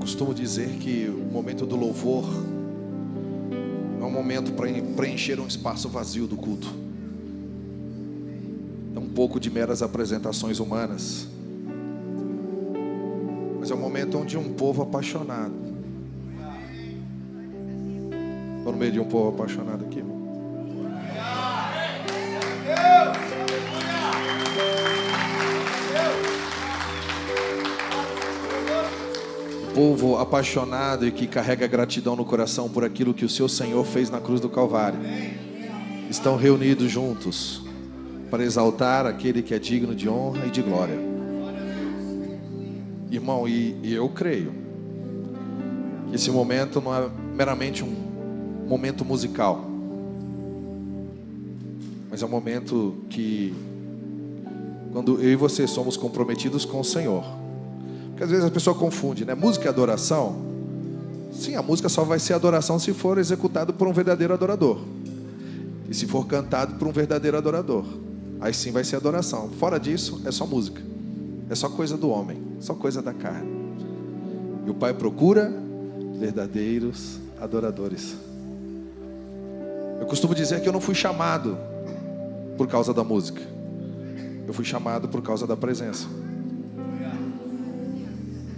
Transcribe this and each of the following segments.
costumo dizer que o momento do louvor é um momento para preencher um espaço vazio do culto. É um pouco de meras apresentações humanas, mas é um momento onde um povo apaixonado. Estou no meio de um povo apaixonado aqui, irmão. Povo apaixonado e que carrega gratidão no coração por aquilo que o seu Senhor fez na cruz do Calvário, estão reunidos juntos para exaltar aquele que é digno de honra e de glória. Irmão, e eu creio que esse momento não é meramente um momento musical, mas é um momento que, quando eu e você somos comprometidos com o Senhor, porque às vezes a pessoa confunde, né? Música e adoração. Sim, a música só vai ser adoração se for executado por um verdadeiro adorador, e se for cantado por um verdadeiro adorador, aí sim vai ser adoração. Fora disso, é só música, é só coisa do homem, só coisa da carne. E o Pai procura verdadeiros adoradores. Eu costumo dizer que eu não fui chamado por causa da música, eu fui chamado por causa da presença.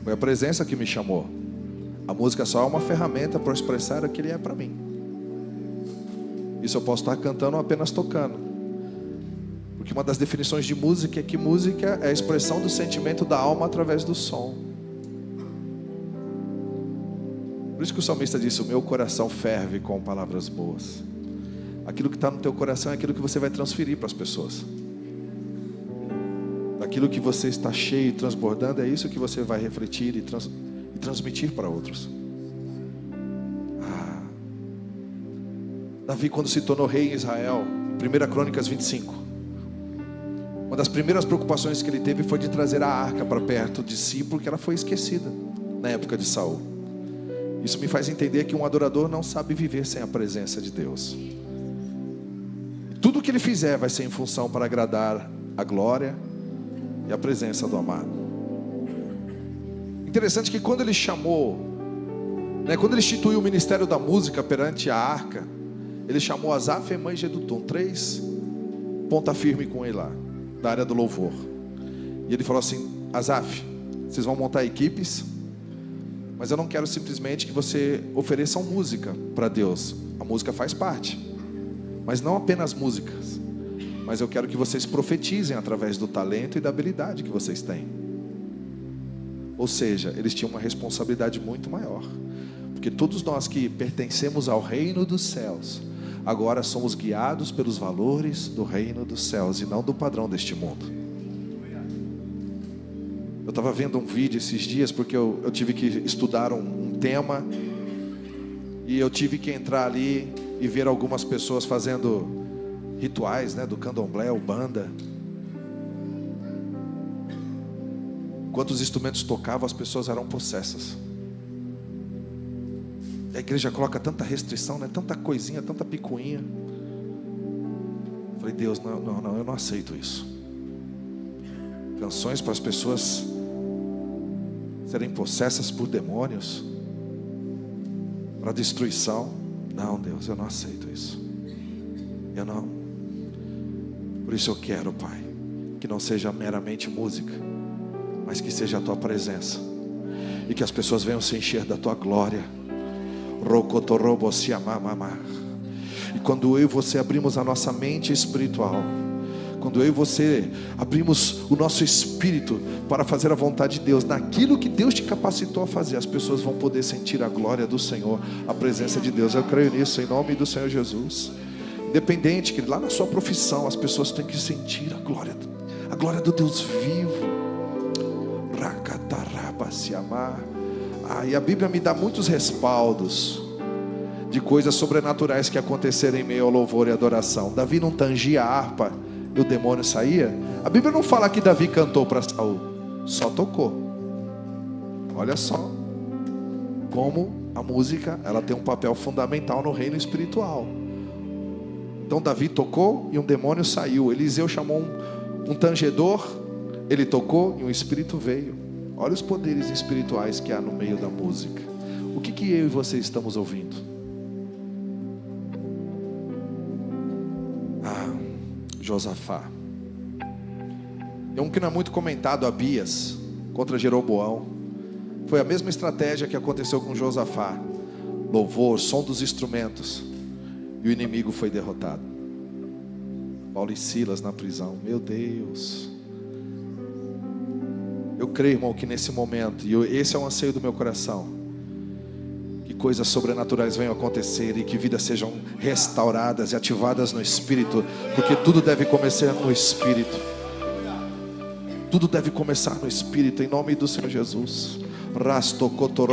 Foi a presença que me chamou. A música só é uma ferramenta para expressar o que Ele é para mim. Isso eu posso estar cantando ou apenas tocando, porque uma das definições de música é que música é a expressão do sentimento da alma através do som. Por isso que o salmista disse: o meu coração ferve com palavras boas. Aquilo que está no teu coração é aquilo que você vai transferir para as pessoas. Aquilo que você está cheio e transbordando, é isso que você vai refletir e transmitir para outros. Davi, quando se tornou rei em Israel, 1 Crônicas 25, uma das primeiras preocupações que ele teve foi de trazer a arca para perto de si, porque ela foi esquecida na época de Saul. Isso me faz entender que um adorador não sabe viver sem a presença de Deus. Tudo que ele fizer vai ser em função para agradar a glória e a presença do amado. Interessante que quando ele chamou, quando ele instituiu o ministério da música perante a arca, ele chamou Asaf, Emã e Jedutum, 3 ponta firme com ele lá, da área do louvor. E ele falou assim: Asaf, vocês vão montar equipes, mas eu não quero simplesmente que você ofereçam música para Deus. A música faz parte, mas não apenas músicas, mas eu quero que vocês profetizem através do talento e da habilidade que vocês têm. Ou seja, eles tinham uma responsabilidade muito maior, porque todos nós que pertencemos ao reino dos céus, agora somos guiados pelos valores do reino dos céus e não do padrão deste mundo. Eu estava vendo um vídeo esses dias, porque eu tive que estudar um tema, e eu tive que entrar ali e ver algumas pessoas fazendo rituais, do candomblé ou banda. Enquanto os instrumentos tocavam, as pessoas eram possessas. A igreja coloca tanta restrição, tanta coisinha, tanta picuinha. Eu falei: Deus, não, eu não aceito isso. Canções para as pessoas serem possessas por demônios, para destruição. Não, Deus, eu não aceito isso. Eu não. Por isso eu quero, Pai, que não seja meramente música, mas que seja a Tua presença, e que as pessoas venham se encher da Tua glória. E quando eu e você abrimos a nossa mente espiritual, quando eu e você abrimos o nosso espírito para fazer a vontade de Deus, naquilo que Deus te capacitou a fazer, as pessoas vão poder sentir a glória do Senhor, a presença de Deus. Eu creio nisso, em nome do Senhor Jesus. Independente, que lá na sua profissão as pessoas têm que sentir a glória do Deus vivo. E a Bíblia me dá muitos respaldos de coisas sobrenaturais que aconteceram em meio ao louvor e adoração. Davi não tangia a harpa e o demônio saía. A Bíblia não fala que Davi cantou para Saul, só tocou. Olha só como a música, ela tem um papel fundamental no reino espiritual. Então Davi tocou e um demônio saiu. Eliseu chamou um tangedor, ele tocou e um espírito veio. Olha os poderes espirituais que há no meio da música. O que eu e você estamos ouvindo? Josafá. É um que não é muito comentado, Abias contra Jeroboão. Foi a mesma estratégia que aconteceu com Josafá. Louvor, som dos instrumentos, e o inimigo foi derrotado. Paulo e Silas na prisão. Meu Deus. Eu creio, irmão, que nesse momento, e esse é o anseio do meu coração, que coisas sobrenaturais venham acontecer e que vidas sejam restauradas e ativadas no Espírito, porque tudo deve começar no Espírito. Tudo deve começar no Espírito, em nome do Senhor Jesus.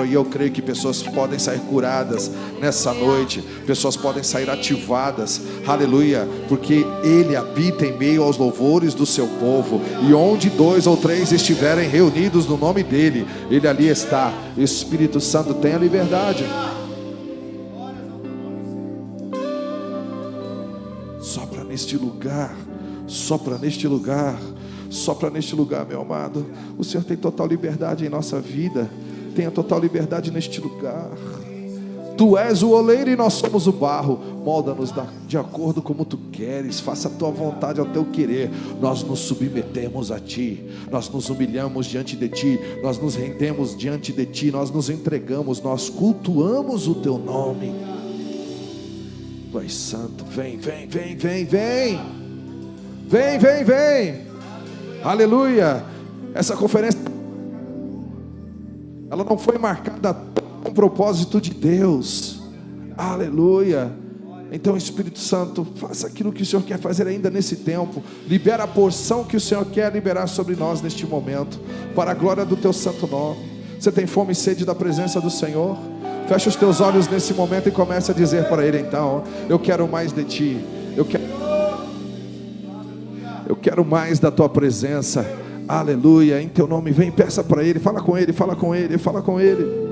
E eu creio que pessoas podem sair curadas nessa noite, pessoas podem sair ativadas, aleluia, porque Ele habita em meio aos louvores do seu povo, e onde 2 ou 3 estiverem reunidos no nome dEle, Ele ali está. Espírito Santo, tenha liberdade. Sopra neste lugar, sopra neste lugar. Sopra neste lugar, meu amado. O Senhor tem total liberdade em nossa vida. Tenha total liberdade neste lugar. Tu és o oleiro e nós somos o barro. Molda-nos de acordo como Tu queres. Faça a Tua vontade ao Teu querer. Nós nos submetemos a Ti. Nós nos humilhamos diante de Ti. Nós nos rendemos diante de Ti. Nós nos entregamos. Nós cultuamos o Teu nome. Pai Santo, vem, vem, vem, vem, vem. Vem, vem, vem. Aleluia. Essa conferência, ela não foi marcada com propósito de Deus. Aleluia. Então, Espírito Santo, faça aquilo que o Senhor quer fazer ainda nesse tempo. Libera a porção que o Senhor quer liberar sobre nós neste momento, para a glória do Teu santo nome. Você tem fome e sede da presença do Senhor? Fecha os teus olhos nesse momento e comece a dizer para Ele então: eu quero mais de Ti. Eu quero mais da Tua presença. Aleluia. Em Teu nome, vem, peça para Ele. Fala com Ele, fala com Ele, fala com Ele.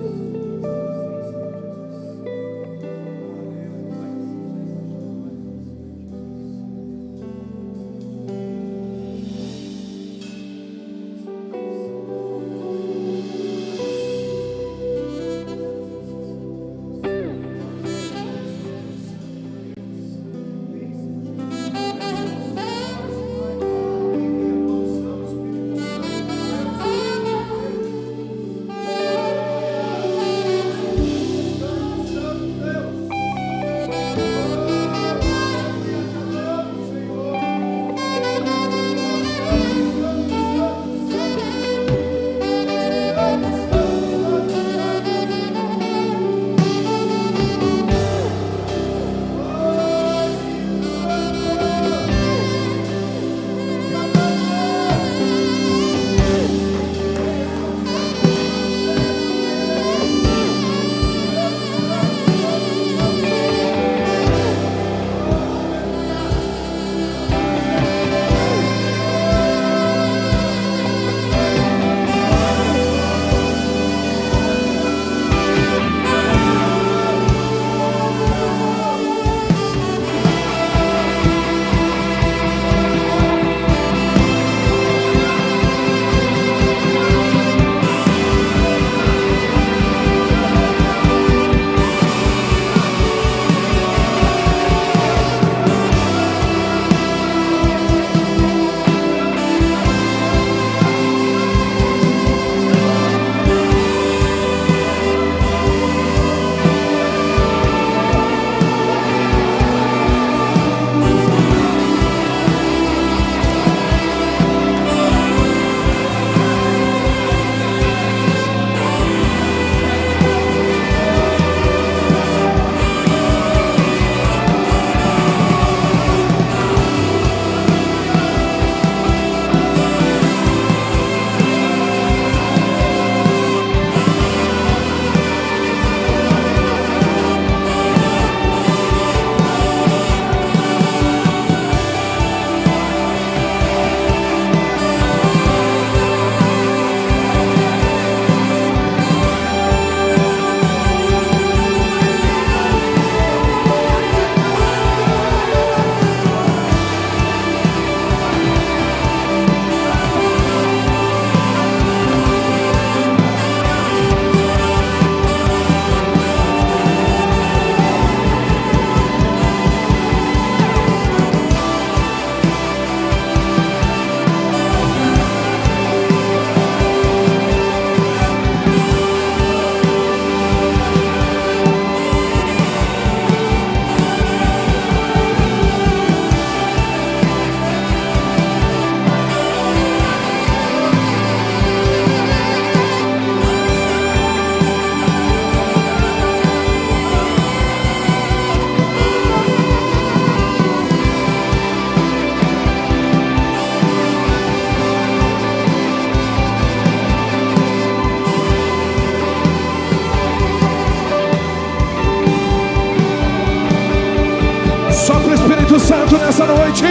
Espírito Santo nessa noite,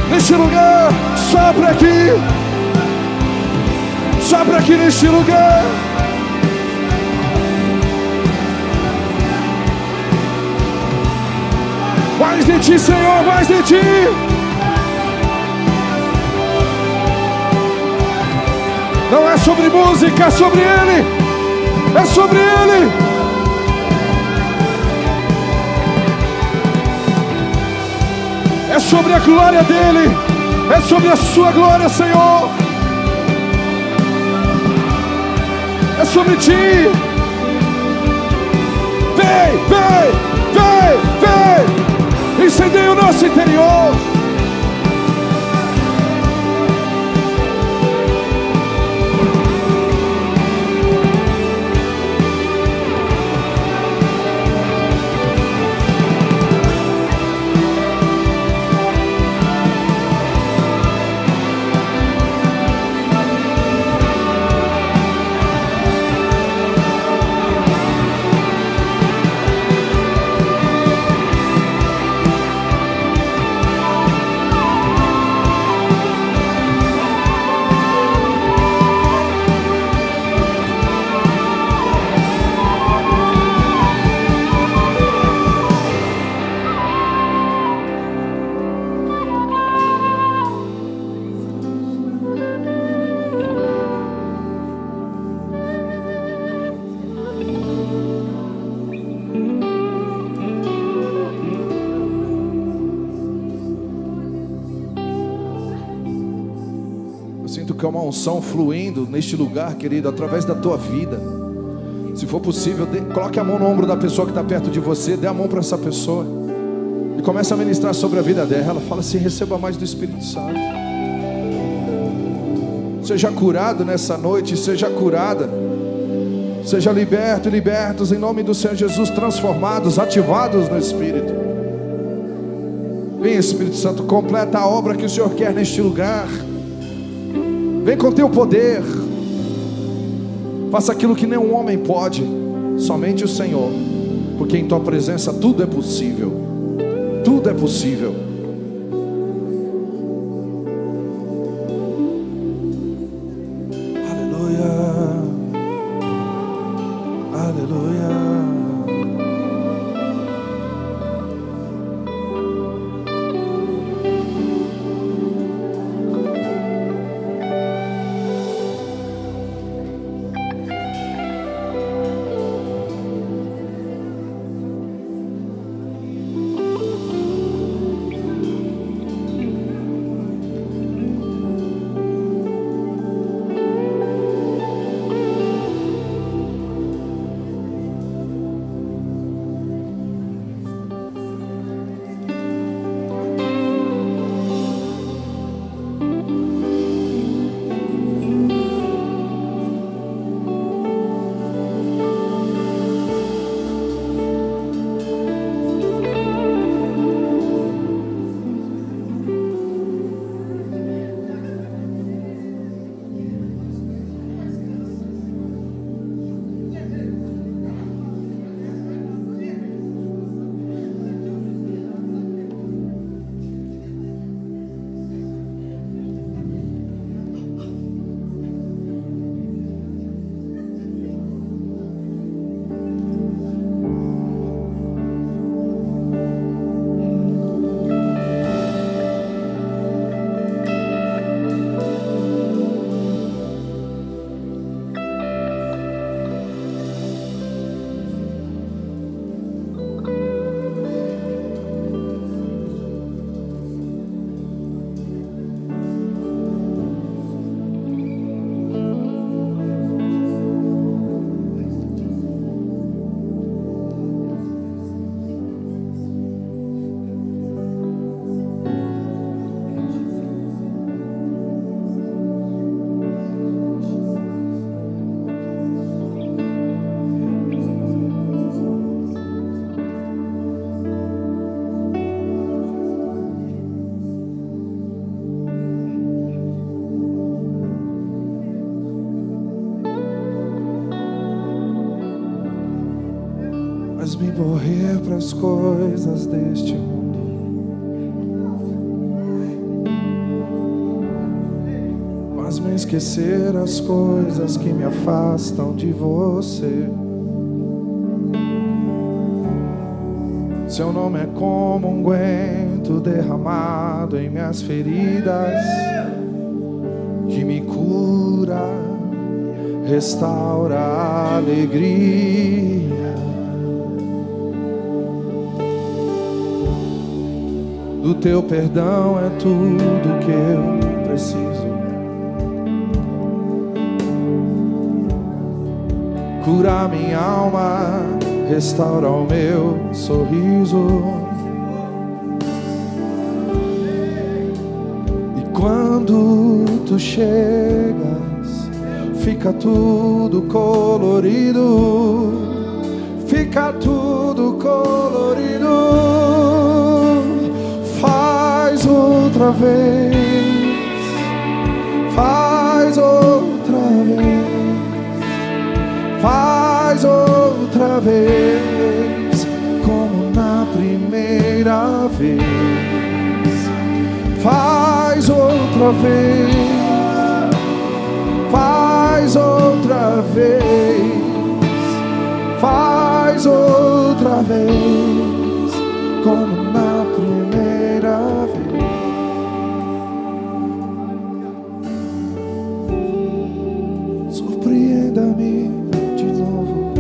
neste lugar, sopra aqui neste lugar. Mais de ti, Senhor, mais de ti. Não é sobre música, é sobre Ele. É sobre Ele. É sobre a glória dEle. É sobre a sua glória, Senhor. É sobre ti. Vem, vem, vem, vem. Incendeia o nosso interior. Que é uma unção fluindo neste lugar, querido, através da tua vida. Se for possível, coloque a mão no ombro da pessoa que está perto de você, dê a mão para essa pessoa e comece a ministrar sobre a vida dela. Fala assim: receba mais do Espírito Santo. Seja curado nessa noite, seja curada, seja liberto e libertos em nome do Senhor Jesus, transformados, ativados no Espírito. Vem, Espírito Santo, completa a obra que o Senhor quer neste lugar. Vem com teu poder. Faça aquilo que nenhum homem pode, somente o Senhor, porque em tua presença tudo é possível. Tudo é possível. Aleluia. Aleluia. Faz-me morrer para as coisas deste mundo esquecer as coisas que me afastam de você. Seu nome é como um unguento derramado em minhas feridas, que me cura, restaura a alegria. Do teu perdão é tudo que eu preciso. Cura minha alma, restaura o meu sorriso. E quando tu chegas, fica tudo colorido. Fica tudo colorido. Faz outra vez. Faz outra vez. Faz outra vez, como na primeira vez. Faz outra vez. Faz outra vez. Faz outra vez, como na primeira vez. Surpreenda-me de novo,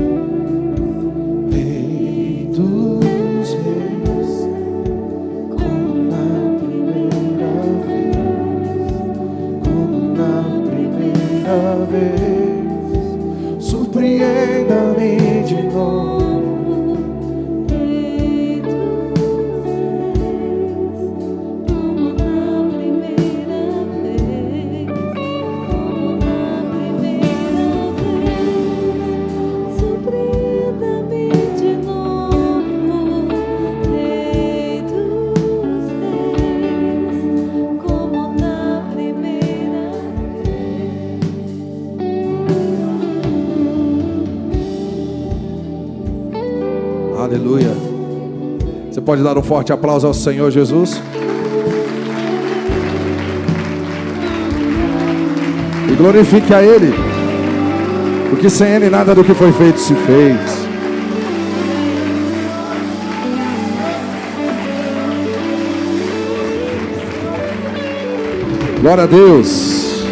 Rei dos Reis, como na primeira vez, como na primeira vez. Surpreenda-me de novo. Aleluia. Você pode dar um forte aplauso ao Senhor Jesus? E glorifique a Ele, porque sem Ele nada do que foi feito se fez. Glória a Deus.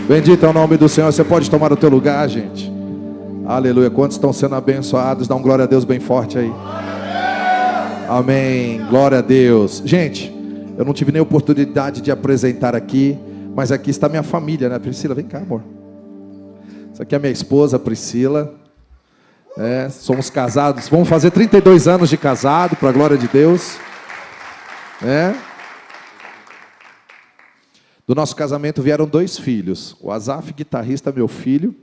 Bendito é o nome do Senhor. Você pode tomar o teu lugar, gente. Aleluia. Quantos estão sendo abençoados? Dá um glória a Deus bem forte aí. Amém. Glória a Deus. Gente, eu não tive nem oportunidade de apresentar aqui, mas aqui está minha família, né? Priscila, vem cá, amor. Essa aqui é minha esposa, Priscila. Somos casados. Vamos fazer 32 anos de casado, para a glória de Deus. Do nosso casamento vieram 2 filhos. O Azaf, guitarrista, meu filho.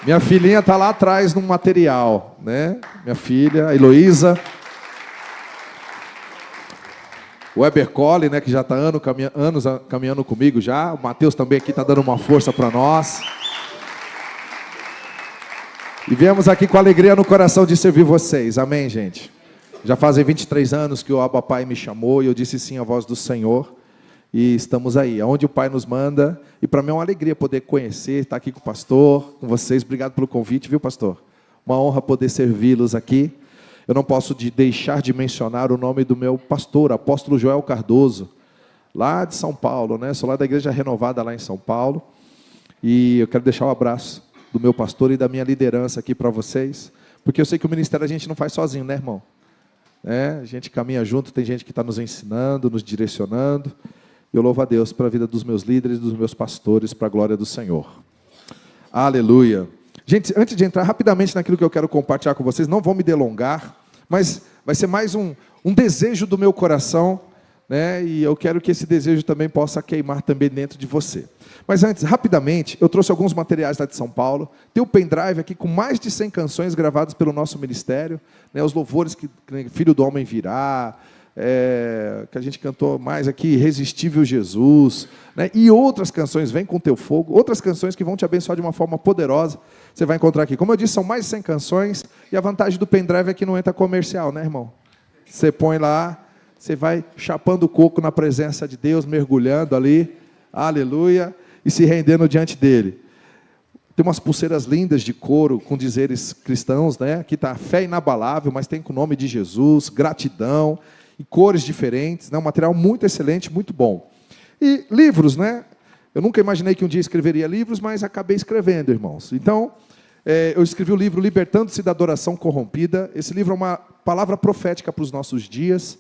Minha filhinha está lá atrás no material, né? Minha filha, a Heloísa. O Weber Cole, né, que já está anos caminhando comigo já. O Matheus também aqui está dando uma força para nós. E viemos aqui com alegria no coração de servir vocês. Amém, gente? Já fazem 23 anos que o Abba Pai me chamou e eu disse sim à voz do Senhor. E estamos aí, aonde o Pai nos manda. E para mim é uma alegria poder conhecer, estar aqui com o pastor, com vocês. Obrigado pelo convite, viu, pastor? Uma honra poder servi-los aqui. Eu não posso deixar de mencionar o nome do meu pastor, apóstolo Joel Cardoso, lá de São Paulo, né? Sou lá da Igreja Renovada, lá em São Paulo. E eu quero deixar um abraço do meu pastor e da minha liderança aqui para vocês. Porque eu sei que o ministério a gente não faz sozinho, né, irmão? A gente caminha junto, tem gente que está nos ensinando, nos direcionando. Eu louvo a Deus pela vida dos meus líderes, dos meus pastores, para a glória do Senhor. Aleluia. Gente, antes de entrar rapidamente naquilo que eu quero compartilhar com vocês, não vou me delongar, mas vai ser mais um desejo do meu coração, né? E eu quero que esse desejo também possa queimar também dentro de você. Mas antes, rapidamente, eu trouxe alguns materiais lá de São Paulo. Tem o pendrive aqui com mais de 100 canções gravadas pelo nosso ministério, né? Os louvores que Filho do Homem virá, que a gente cantou mais aqui, Irresistível Jesus, né? E outras canções, Vem com Teu Fogo, outras canções que vão te abençoar de uma forma poderosa, você vai encontrar aqui. Como eu disse, são mais de 100 canções, e a vantagem do pendrive é que não entra comercial, né, irmão? Você põe lá, Você vai chapando o coco na presença de Deus, mergulhando ali, aleluia, e se rendendo diante dele. Tem umas pulseiras lindas de couro com dizeres cristãos, né? Aqui está fé inabalável, mas tem com o nome de Jesus, gratidão, e cores diferentes, né? Um material muito excelente, muito bom. E livros, né? Eu nunca imaginei que um dia escreveria livros, mas acabei escrevendo, irmãos. Então, eu escrevi o livro Libertando-se da Adoração Corrompida. Esse livro é uma palavra profética para os nossos dias,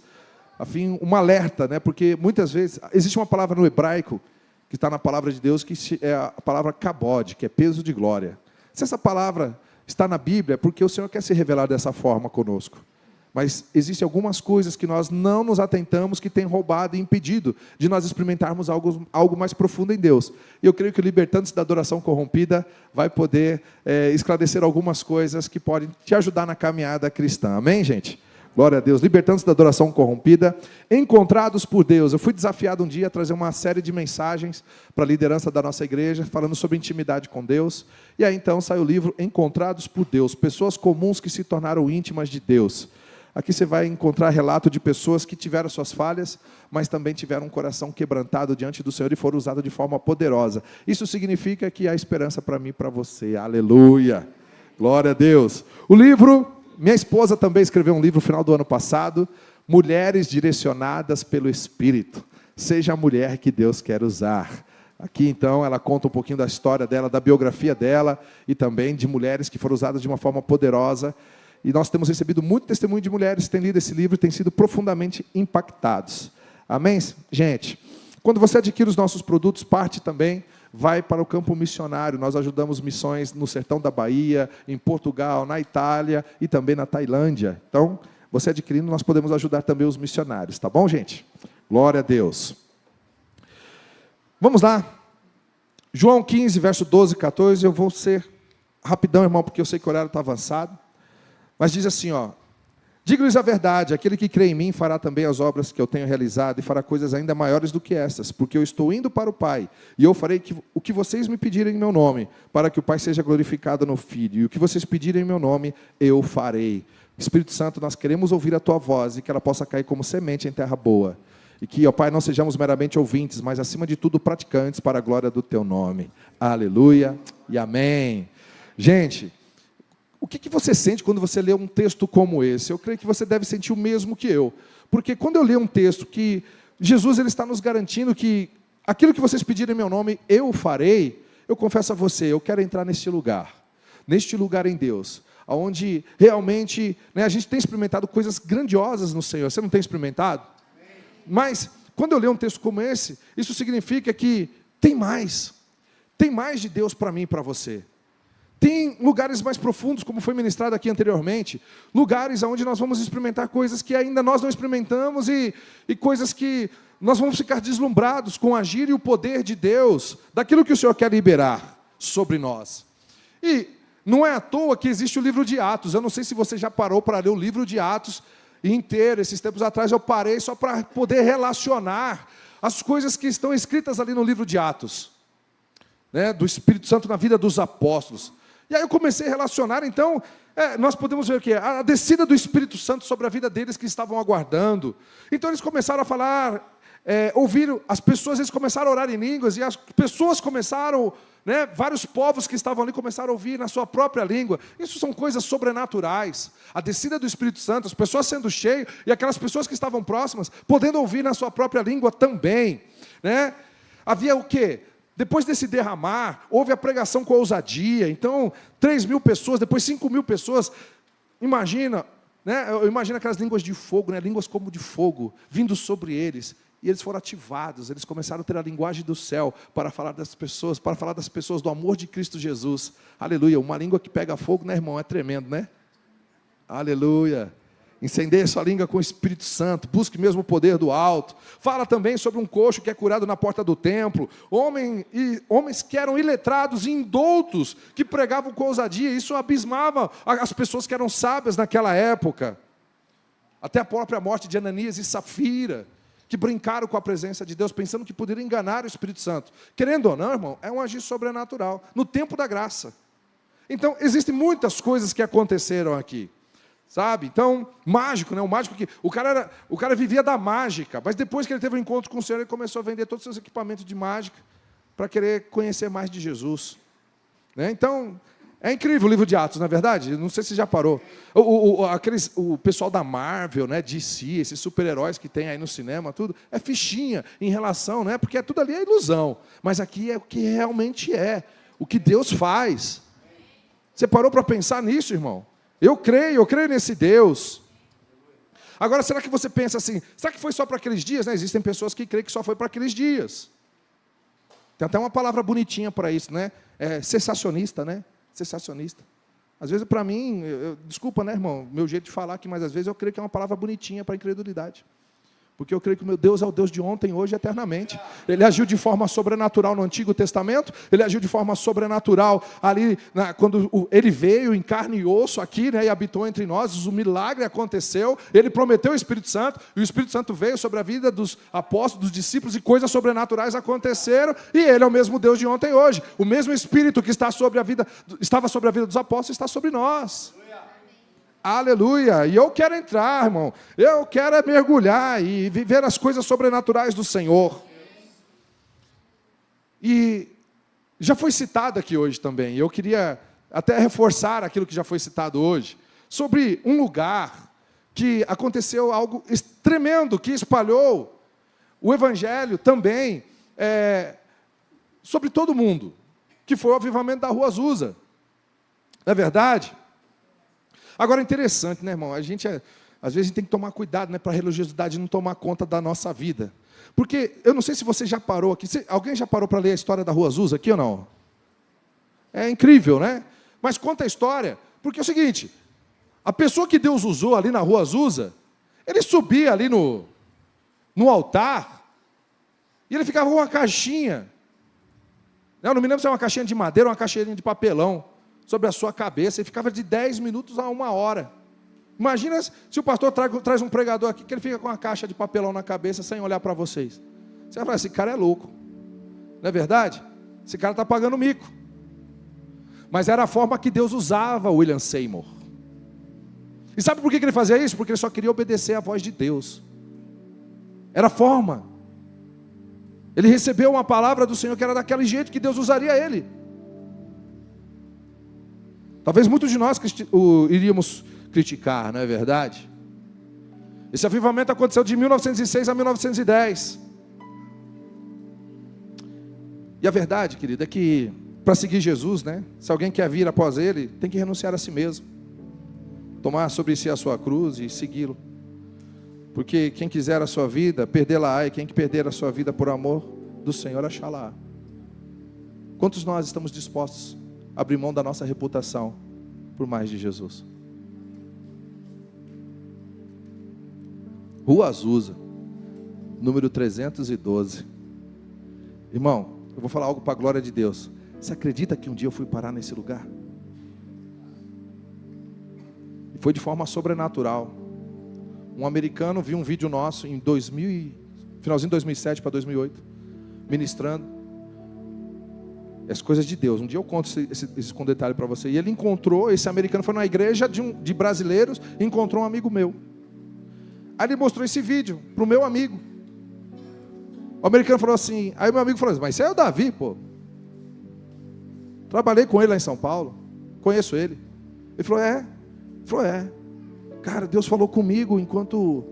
afim, um alerta, né? Porque muitas vezes existe uma palavra no hebraico que está na palavra de Deus, que é a palavra kabod, que é peso de glória. Se essa palavra está na Bíblia, é porque o Senhor quer se revelar dessa forma conosco. Mas existem algumas coisas que nós não nos atentamos, que têm roubado e impedido de nós experimentarmos algo mais profundo em Deus. E eu creio que o Libertando-se da Adoração Corrompida vai poder esclarecer algumas coisas que podem te ajudar na caminhada cristã. Amém, gente? Glória a Deus. Libertando-se da adoração corrompida. Encontrados por Deus. Eu fui desafiado um dia a trazer uma série de mensagens para a liderança da nossa igreja, falando sobre intimidade com Deus. E aí então sai o livro Encontrados por Deus. Pessoas comuns que se tornaram íntimas de Deus. Aqui você vai encontrar relato de pessoas que tiveram suas falhas, mas também tiveram um coração quebrantado diante do Senhor e foram usados de forma poderosa. Isso significa que há esperança para mim e para você. Aleluia. Glória a Deus. O livro... Minha esposa também escreveu um livro no final do ano passado, Mulheres Direcionadas pelo Espírito. Seja a mulher que Deus quer usar. Aqui, então, ela conta um pouquinho da história dela, da biografia dela, e também de mulheres que foram usadas de uma forma poderosa. E nós temos recebido muito testemunho de mulheres que têm lido esse livro e têm sido profundamente impactados. Amém? Gente, quando você adquire os nossos produtos, parte também... vai para o campo missionário. Nós ajudamos missões no sertão da Bahia, em Portugal, na Itália e também na Tailândia. Então, você adquirindo, nós podemos ajudar também os missionários. Tá bom, gente? Glória a Deus. Vamos lá. João 15, verso 12 e 14. Eu vou ser rapidão, irmão, porque eu sei que o horário está avançado. Mas diz assim, ó. Digo-lhes a verdade, aquele que crê em mim fará também as obras que eu tenho realizado e fará coisas ainda maiores do que estas, porque eu estou indo para o Pai, e eu farei o que vocês me pedirem em meu nome, para que o Pai seja glorificado no Filho, e o que vocês pedirem em meu nome, eu farei. Espírito Santo, nós queremos ouvir a Tua voz, e que ela possa cair como semente em terra boa, e que, ó Pai, não sejamos meramente ouvintes, mas acima de tudo praticantes para a glória do Teu nome. Aleluia e amém. Gente, o que você sente quando você lê um texto como esse? Eu creio que você deve sentir o mesmo que eu. Porque quando eu leio um texto que Jesus ele está nos garantindo que aquilo que vocês pedirem em meu nome, eu farei, eu confesso a você, eu quero entrar neste lugar em Deus, onde realmente a gente tem experimentado coisas grandiosas no Senhor. Você não tem experimentado? Mas, quando eu leio um texto como esse, isso significa que tem mais de Deus para mim e para você. Tem lugares mais profundos, como foi ministrado aqui anteriormente, lugares onde nós vamos experimentar coisas que ainda nós não experimentamos e coisas que nós vamos ficar deslumbrados com o agir e o poder de Deus, daquilo que o Senhor quer liberar sobre nós. E não é à toa que existe o livro de Atos. Eu não sei se você já parou para ler o livro de Atos inteiro. Esses tempos atrás eu parei só para poder relacionar as coisas que estão escritas ali no livro de Atos, né, do Espírito Santo na vida dos apóstolos. E aí eu comecei a relacionar, então, nós podemos ver o quê? A descida do Espírito Santo sobre a vida deles que estavam aguardando. Então eles começaram a falar, ouviram, as pessoas, eles começaram a orar em línguas, e as pessoas começaram, vários povos que estavam ali começaram a ouvir na sua própria língua. Isso são coisas sobrenaturais. A descida do Espírito Santo, as pessoas sendo cheias, e aquelas pessoas que estavam próximas, podendo ouvir na sua própria língua também. Havia o quê? Depois desse derramar, houve a pregação com ousadia. Então, 3.000 pessoas, depois 5.000 pessoas. Imagina, eu imagino aquelas línguas de fogo, línguas como de fogo, vindo sobre eles. E eles foram ativados, eles começaram a ter a linguagem do céu para falar das pessoas do amor de Cristo Jesus. Aleluia, uma língua que pega fogo, né, irmão? É tremendo, né? Aleluia. Incendeie sua língua com o Espírito Santo, busque mesmo o poder do alto. Fala também sobre um coxo que é curado na porta do templo, homens que eram iletrados e indoutos, que pregavam com ousadia. Isso abismava as pessoas que eram sábias naquela época. Até a própria morte de Ananias e Safira, que brincaram com a presença de Deus, pensando que poderiam enganar o Espírito Santo. Querendo ou não, irmão, é um agir sobrenatural, no tempo da graça. Então, existem muitas coisas que aconteceram aqui. Sabe? Então, mágico, né? O mágico que o cara vivia da mágica, mas depois que ele teve um encontro com o Senhor, ele começou a vender todos os seus equipamentos de mágica para querer conhecer mais de Jesus. Né? Então, é incrível o livro de Atos, não é verdade? Não sei se já parou. O pessoal da Marvel, né, DC, esses super-heróis que tem aí no cinema, tudo, é fichinha em relação, né? Porque tudo ali é ilusão. Mas aqui é o que realmente é, o que Deus faz. Você parou para pensar nisso, irmão? Eu creio nesse Deus. Agora, será que você pensa assim, será que foi só para aqueles dias? Né? Existem pessoas que creem que só foi para aqueles dias. Tem até uma palavra bonitinha para isso, né? É cessacionista, né? Cessacionista. Às vezes, para mim, desculpa, né, irmão, meu jeito de falar aqui, mas às vezes eu creio que é uma palavra bonitinha para a incredulidade. Porque eu creio que o meu Deus é o Deus de ontem, hoje e eternamente. Ele agiu de forma sobrenatural no Antigo Testamento, ele agiu de forma sobrenatural ali, quando ele veio em carne e osso aqui, né, e habitou entre nós, o milagre aconteceu, ele prometeu o Espírito Santo, e o Espírito Santo veio sobre a vida dos apóstolos, dos discípulos, e coisas sobrenaturais aconteceram, e ele é o mesmo Deus de ontem e hoje. O mesmo Espírito que estava sobre a vida dos apóstolos está sobre nós. Aleluia, e eu quero entrar, irmão, eu quero mergulhar e viver as coisas sobrenaturais do Senhor. E já foi citado aqui hoje também, eu queria até reforçar aquilo que já foi citado hoje, sobre um lugar que aconteceu algo tremendo, que espalhou o Evangelho também, sobre todo mundo, que foi o avivamento da Rua Azusa. Não é verdade? Agora, é interessante, né, irmão? Às vezes a gente tem que tomar cuidado, né, para a religiosidade não tomar conta da nossa vida. Porque, eu não sei se você já parou aqui, alguém já parou para ler a história da Rua Azusa aqui ou não? É incrível, né? Mas conta a história, porque é o seguinte, a pessoa que Deus usou ali na Rua Azusa, ele subia ali no altar, e ele ficava com uma caixinha, eu não me lembro se é uma caixinha de madeira ou uma caixinha de papelão, sobre a sua cabeça, e ficava de 10 minutos a 1 hora. Imagina se o pastor traz um pregador aqui, que ele fica com uma caixa de papelão na cabeça, sem olhar para vocês. Você vai falar, esse cara é louco. Não é verdade? Esse cara está pagando mico. Mas era a forma que Deus usava o William Seymour. E sabe por que ele fazia isso? Porque ele só queria obedecer à voz de Deus. Era a forma. Ele recebeu uma palavra do Senhor que era daquele jeito que Deus usaria ele. Talvez muitos de nós iríamos criticar, não é verdade? Esse avivamento aconteceu de 1906 a 1910. E a verdade, querido, é que para seguir Jesus, né, se alguém quer vir após Ele, tem que renunciar a si mesmo. Tomar sobre si a sua cruz e segui-lo. Porque quem quiser a sua vida, perdê-la-á, e quem perder a sua vida por amor do Senhor, achá-la-á. Quantos nós estamos dispostos abrir mão da nossa reputação por mais de Jesus? Rua Azusa, número 312. Irmão, eu vou falar algo para a glória de Deus. Você acredita que um dia eu fui parar nesse lugar? E foi de forma sobrenatural. Um americano viu um vídeo nosso em finalzinho de 2007 para 2008, ministrando as coisas de Deus. Um dia eu conto esse com detalhe para você. E ele encontrou, esse americano foi numa igreja de brasileiros, e encontrou um amigo meu. Aí ele mostrou esse vídeo para o meu amigo. O americano falou assim, aí meu amigo falou assim, mas você é o Davi, pô. Trabalhei com ele lá em São Paulo, conheço ele. Ele falou, é. Ele falou, é. Cara, Deus falou comigo enquanto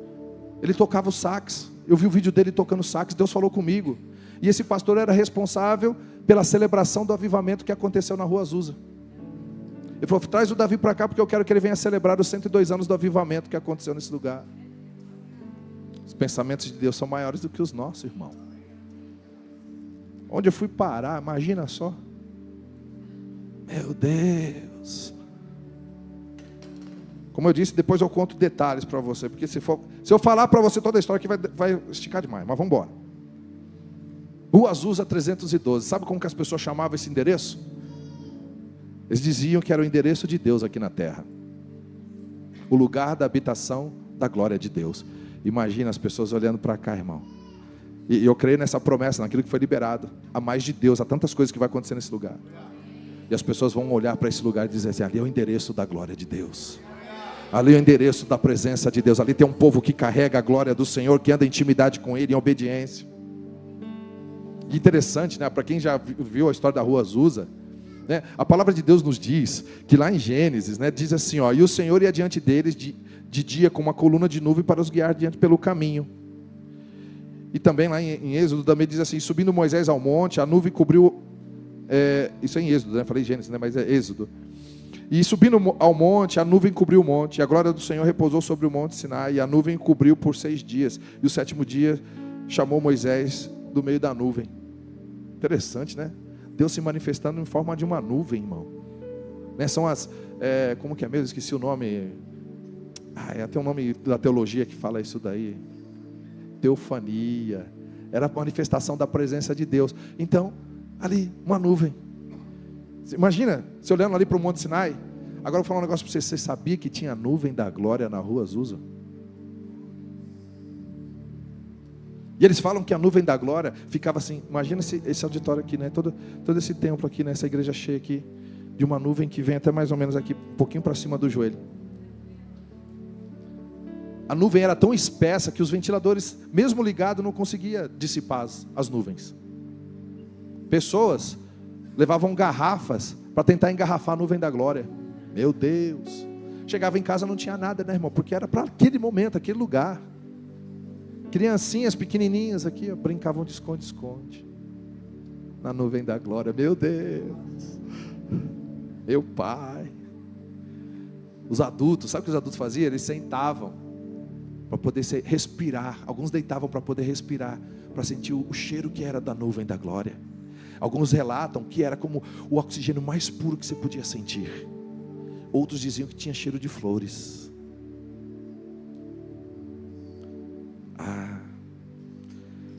ele tocava o sax. Eu vi o vídeo dele tocando sax, Deus falou comigo. E esse pastor era responsável pela celebração do avivamento que aconteceu na Rua Azusa. Ele falou, traz o Davi para cá, porque eu quero que ele venha celebrar os 102 anos do avivamento que aconteceu nesse lugar. Os pensamentos de Deus são maiores do que os nossos, irmão. Onde eu fui parar, imagina só. Meu Deus. Como eu disse, depois eu conto detalhes para você, porque se eu falar para você toda a história aqui vai esticar demais, mas vamos embora. Rua Azusa 312, sabe como que as pessoas chamavam esse endereço? Eles diziam que era o endereço de Deus aqui na terra. O lugar da habitação da glória de Deus. Imagina as pessoas olhando para cá, irmão. E eu creio nessa promessa, naquilo que foi liberado. Há mais de Deus, há tantas coisas que vai acontecer nesse lugar. E as pessoas vão olhar para esse lugar e dizer assim, ali é o endereço da glória de Deus. Ali é o endereço da presença de Deus. Ali tem um povo que carrega a glória do Senhor, que anda em intimidade com Ele, em obediência. E interessante, né? Para quem já viu a história da Rua Azusa, né? A palavra de Deus nos diz que lá em Gênesis, né, diz assim, ó, e o Senhor ia diante deles de dia com uma coluna de nuvem para os guiar diante pelo caminho. E também lá em Êxodo também diz assim, subindo Moisés ao monte, a nuvem cobriu, isso é em Êxodo, né? Falei Gênesis, né? Mas é Êxodo. E subindo ao monte, a nuvem cobriu o monte, e a glória do Senhor repousou sobre o monte Sinai, e a nuvem cobriu por 6 dias, e o 7º dia chamou Moisés do meio da nuvem. Interessante, né? Deus se manifestando em forma de uma nuvem, irmão. Né? São as, como que é mesmo? Esqueci o nome. Tem um nome da teologia que fala isso daí. Teofania. Era a manifestação da presença de Deus. Então, ali, uma nuvem. Imagina, você olhando ali para o Monte Sinai. Agora eu vou falar um negócio para você. Você sabia que tinha nuvem da glória na Rua Azusa? E eles falam que a nuvem da glória ficava assim. Imagina esse auditório aqui, né? Todo esse templo aqui, né? Essa igreja cheia aqui, de uma nuvem que vem até mais ou menos aqui, um pouquinho para cima do joelho. A nuvem era tão espessa que os ventiladores, mesmo ligados, não conseguiam dissipar as nuvens. Pessoas levavam garrafas para tentar engarrafar a nuvem da glória. Meu Deus. Chegava em casa, não tinha nada, né, irmão? Porque era para aquele momento, aquele lugar. Criancinhas pequenininhas aqui, ó, brincavam de esconde-esconde na nuvem da glória. Meu Deus, meu Pai. Os adultos, sabe o que os adultos faziam? Eles sentavam para poder respirar. Alguns deitavam para poder respirar, para sentir o cheiro que era da nuvem da glória. Alguns relatam que era como o oxigênio mais puro que você podia sentir. Outros diziam que tinha cheiro de flores.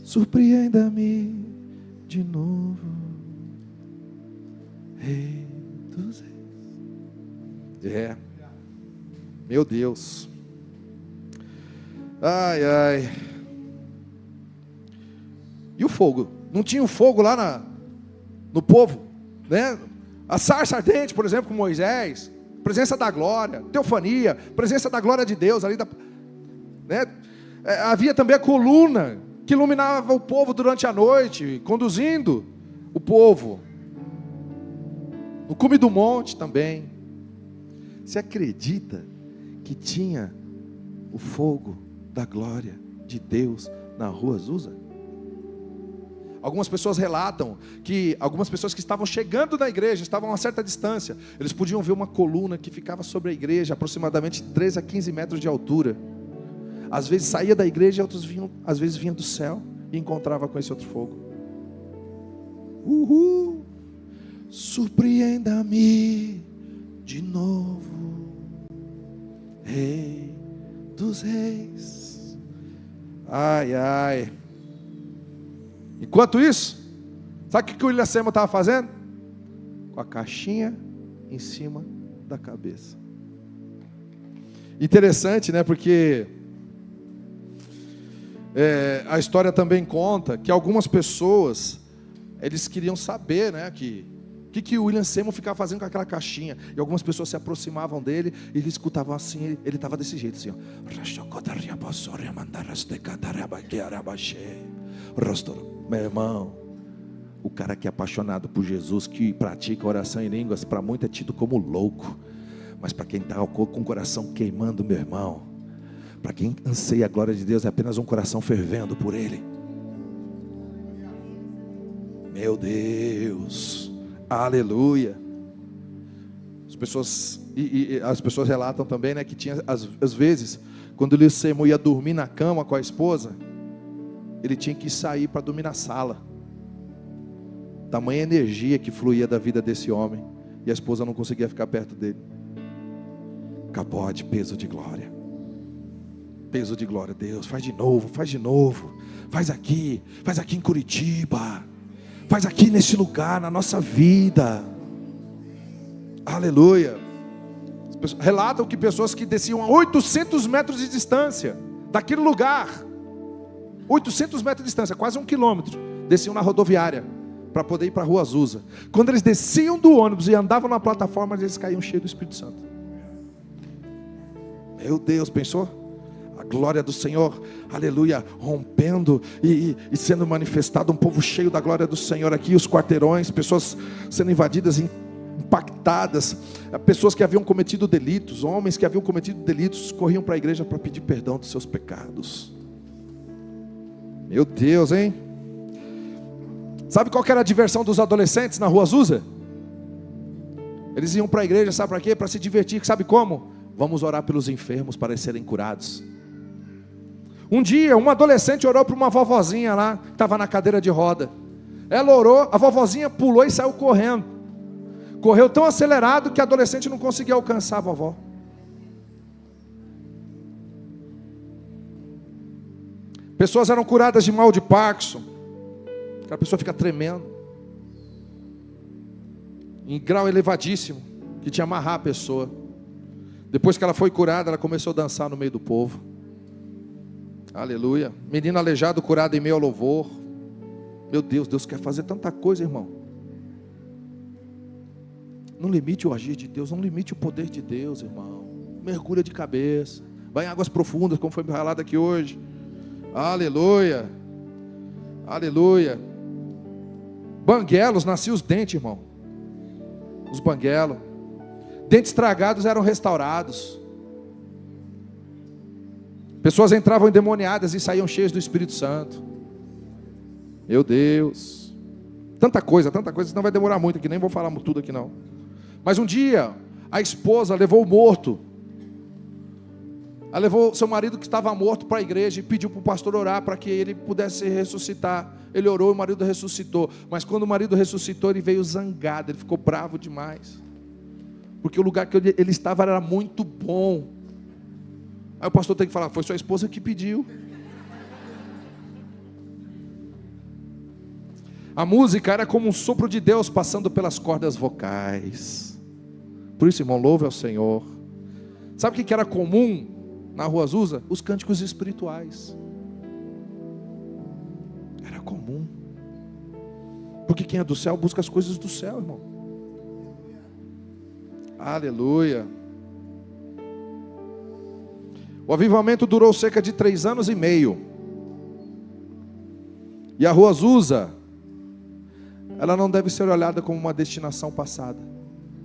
Surpreenda-me de novo, Rei dos Reis. Meu Deus. Ai, ai. E o fogo? Não tinha o fogo lá no povo, né? A sarça ardente, por exemplo, com Moisés, presença da glória, teofania, presença da glória de Deus ali, né? Havia também a coluna que iluminava o povo durante a noite, conduzindo o povo. No cume do monte também. Você acredita que tinha o fogo da glória de Deus na Rua Azusa? Algumas pessoas relatam que algumas pessoas que estavam chegando na igreja, estavam a uma certa distância, eles podiam ver uma coluna que ficava sobre a igreja, aproximadamente 13 a 15 metros de altura. Às vezes saía da igreja e outros vinham, às vezes vinha do céu e encontrava com esse outro fogo. Surpreenda-me de novo, Rei dos Reis. Ai, ai. Enquanto isso, sabe o que o William Seymour estava fazendo? Com a caixinha em cima da cabeça. Interessante, né? Porque a história também conta que algumas pessoas, eles queriam saber, né, que o William Seymour ficava fazendo com aquela caixinha. E algumas pessoas se aproximavam dele e ele escutava assim, ele estava desse jeito assim, ó. Meu irmão, o cara que é apaixonado por Jesus, que pratica oração em línguas, para muito é tido como louco. Mas para quem está com o coração queimando, meu irmão, para quem anseia a glória de Deus, é apenas um coração fervendo por Ele. Meu Deus, aleluia. As pessoas relatam também, né, que tinha às vezes, quando o William Seymour ia dormir na cama com a esposa, ele tinha que sair para dormir na sala. Tamanha energia que fluía da vida desse homem, e a esposa não conseguia ficar perto dele. Capote, peso de glória. Peso de glória, Deus, faz de novo, faz aqui em Curitiba, faz aqui nesse lugar, na nossa vida, aleluia. Relatam que pessoas que desciam a 800 metros de distância daquele lugar, 800 metros de distância, quase 1 quilômetro, desciam na rodoviária, para poder ir para a Rua Azusa. Quando eles desciam do ônibus e andavam na plataforma, eles caíam cheios do Espírito Santo. Meu Deus, pensou? A glória do Senhor, aleluia, rompendo e sendo manifestado, um povo cheio da glória do Senhor aqui, os quarteirões, pessoas sendo invadidas, impactadas, pessoas que haviam cometido delitos, homens que haviam cometido delitos, corriam para a igreja para pedir perdão dos seus pecados. Meu Deus, hein? Sabe qual que era a diversão dos adolescentes na Rua Azusa? Eles iam para a igreja, sabe para quê? Para se divertir, sabe como? Vamos orar pelos enfermos para eles serem curados. Um dia, um adolescente orou para uma vovozinha lá, que estava na cadeira de roda. Ela orou, a vovozinha pulou e saiu correndo. Correu tão acelerado que a adolescente não conseguia alcançar a vovó. Pessoas eram curadas de mal de Parkinson. Aquela pessoa fica tremendo, em grau elevadíssimo, que tinha amarrar a pessoa. Depois que ela foi curada, ela começou a dançar no meio do povo. Aleluia. Menino aleijado curado em meio ao louvor. Meu Deus, Deus quer fazer tanta coisa, irmão. Não limite o agir de Deus, não limite o poder de Deus, irmão. Mergulha de cabeça, vai em águas profundas, como foi falado aqui hoje. Aleluia. Aleluia. Banguelos, nasciam os dentes, irmão. Os banguelos. Dentes estragados eram restaurados. Pessoas entravam endemoniadas e saíam cheias do Espírito Santo. Meu Deus. Tanta coisa, não vai demorar muito aqui, nem vou falar tudo aqui não. Mas um dia, a esposa levou o morto. Ela levou seu marido que estava morto para a igreja e pediu para o pastor orar para que ele pudesse ressuscitar. Ele orou e o marido ressuscitou. Mas quando o marido ressuscitou, ele veio zangado, ele ficou bravo demais. Porque o lugar que ele estava era muito bom. Aí o pastor tem que falar, foi sua esposa que pediu. A música era como um sopro de Deus passando pelas cordas vocais. Por isso, irmão, louve ao Senhor. Sabe o que era comum na Rua Azusa? Os cânticos espirituais. Era comum. Porque quem é do céu busca as coisas do céu, irmão. Aleluia. O avivamento durou cerca de 3 anos e meio. E a Rua Azusa, ela não deve ser olhada como uma destinação passada,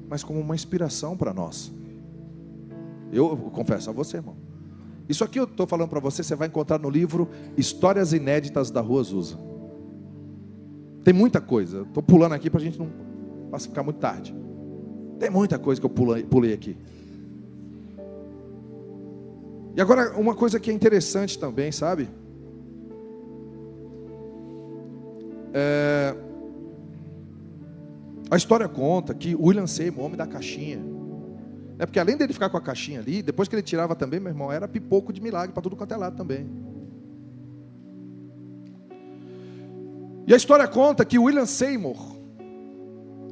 mas como uma inspiração para nós. Eu confesso a você, irmão. Isso aqui eu estou falando para você, você vai encontrar no livro Histórias Inéditas da Rua Azusa. Tem muita coisa. Estou pulando aqui para a gente não ficar muito tarde. Tem muita coisa que eu pulei aqui. E agora, uma coisa que é interessante também, sabe? A história conta que William Seymour, o homem da caixinha, porque além dele ficar com a caixinha ali, depois que ele tirava também, meu irmão, era pipoco de milagre para tudo quanto é lado também. E a história conta que William Seymour,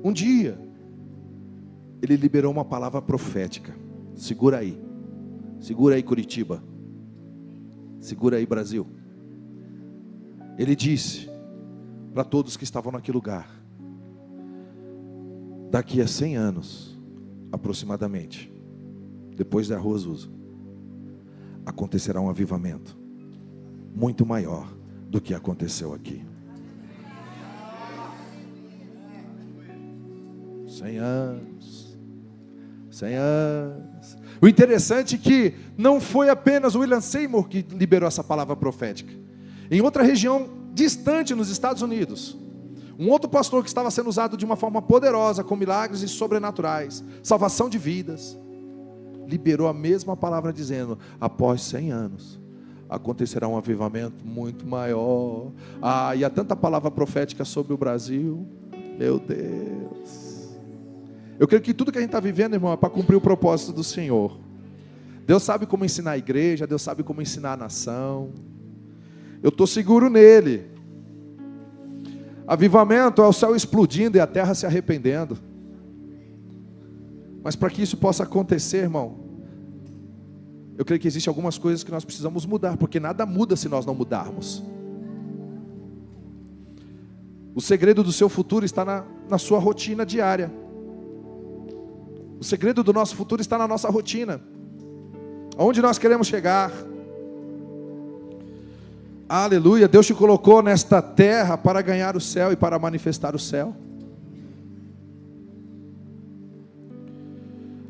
um dia, ele liberou uma palavra profética. Segura aí Curitiba, segura aí Brasil. Ele disse para todos que estavam naquele lugar: daqui a 100 anos, aproximadamente, depois da Rua Azusa, acontecerá um avivamento muito maior do que aconteceu aqui. 100 anos. 100 anos. O interessante é que não foi apenas o William Seymour que liberou essa palavra profética. Em outra região distante nos Estados Unidos, um outro pastor que estava sendo usado de uma forma poderosa, com milagres e sobrenaturais, salvação de vidas, liberou a mesma palavra dizendo: após 100 anos, acontecerá um avivamento muito maior. E há tanta palavra profética sobre o Brasil. Meu Deus. Eu creio que tudo que a gente está vivendo, irmão, é para cumprir o propósito do Senhor. Deus sabe como ensinar a igreja, Deus sabe como ensinar a nação. Eu estou seguro nele. Avivamento é o céu explodindo e a terra se arrependendo. Mas para que isso possa acontecer, irmão, eu creio que existem algumas coisas que nós precisamos mudar, porque nada muda se nós não mudarmos. O segredo do seu futuro está na sua rotina diária. O segredo do nosso futuro está na nossa rotina. Aonde nós queremos chegar? Aleluia, Deus te colocou nesta terra para ganhar o céu e para manifestar o céu.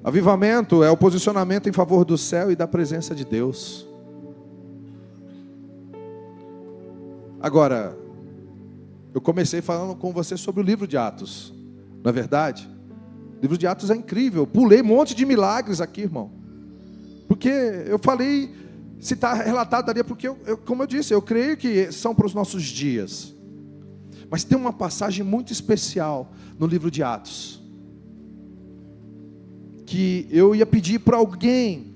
Avivamento é o posicionamento em favor do céu e da presença de Deus. Agora, eu comecei falando com você sobre o livro de Atos, não é verdade? O livro de Atos é incrível, eu pulei um monte de milagres aqui, irmão. Porque eu falei, se está relatado ali, porque como eu disse, eu creio que são para os nossos dias. Mas tem uma passagem muito especial no livro de Atos, que eu ia pedir para alguém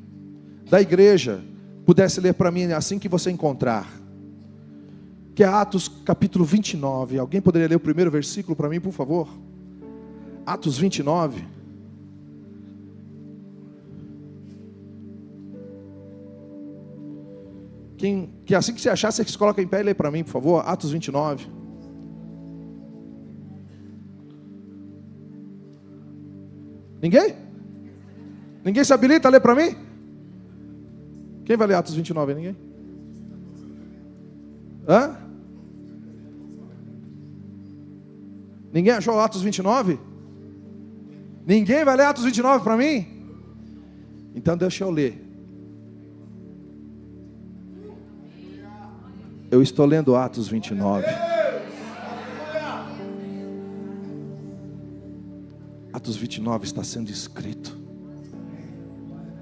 da igreja pudesse ler para mim assim que você encontrar. Que é Atos capítulo 29. Alguém poderia ler o primeiro versículo para mim, por favor? Atos 29. Que assim que você achar, você se coloca em pé e lê para mim, por favor. Atos 29. Ninguém? Ninguém se habilita a ler para mim? Quem vai ler Atos 29? Ninguém? Hã? Ninguém achou Atos 29? Ninguém vai ler Atos 29 para mim? Então deixa eu ler. Eu estou lendo Atos 29. Atos 29 está sendo escrito.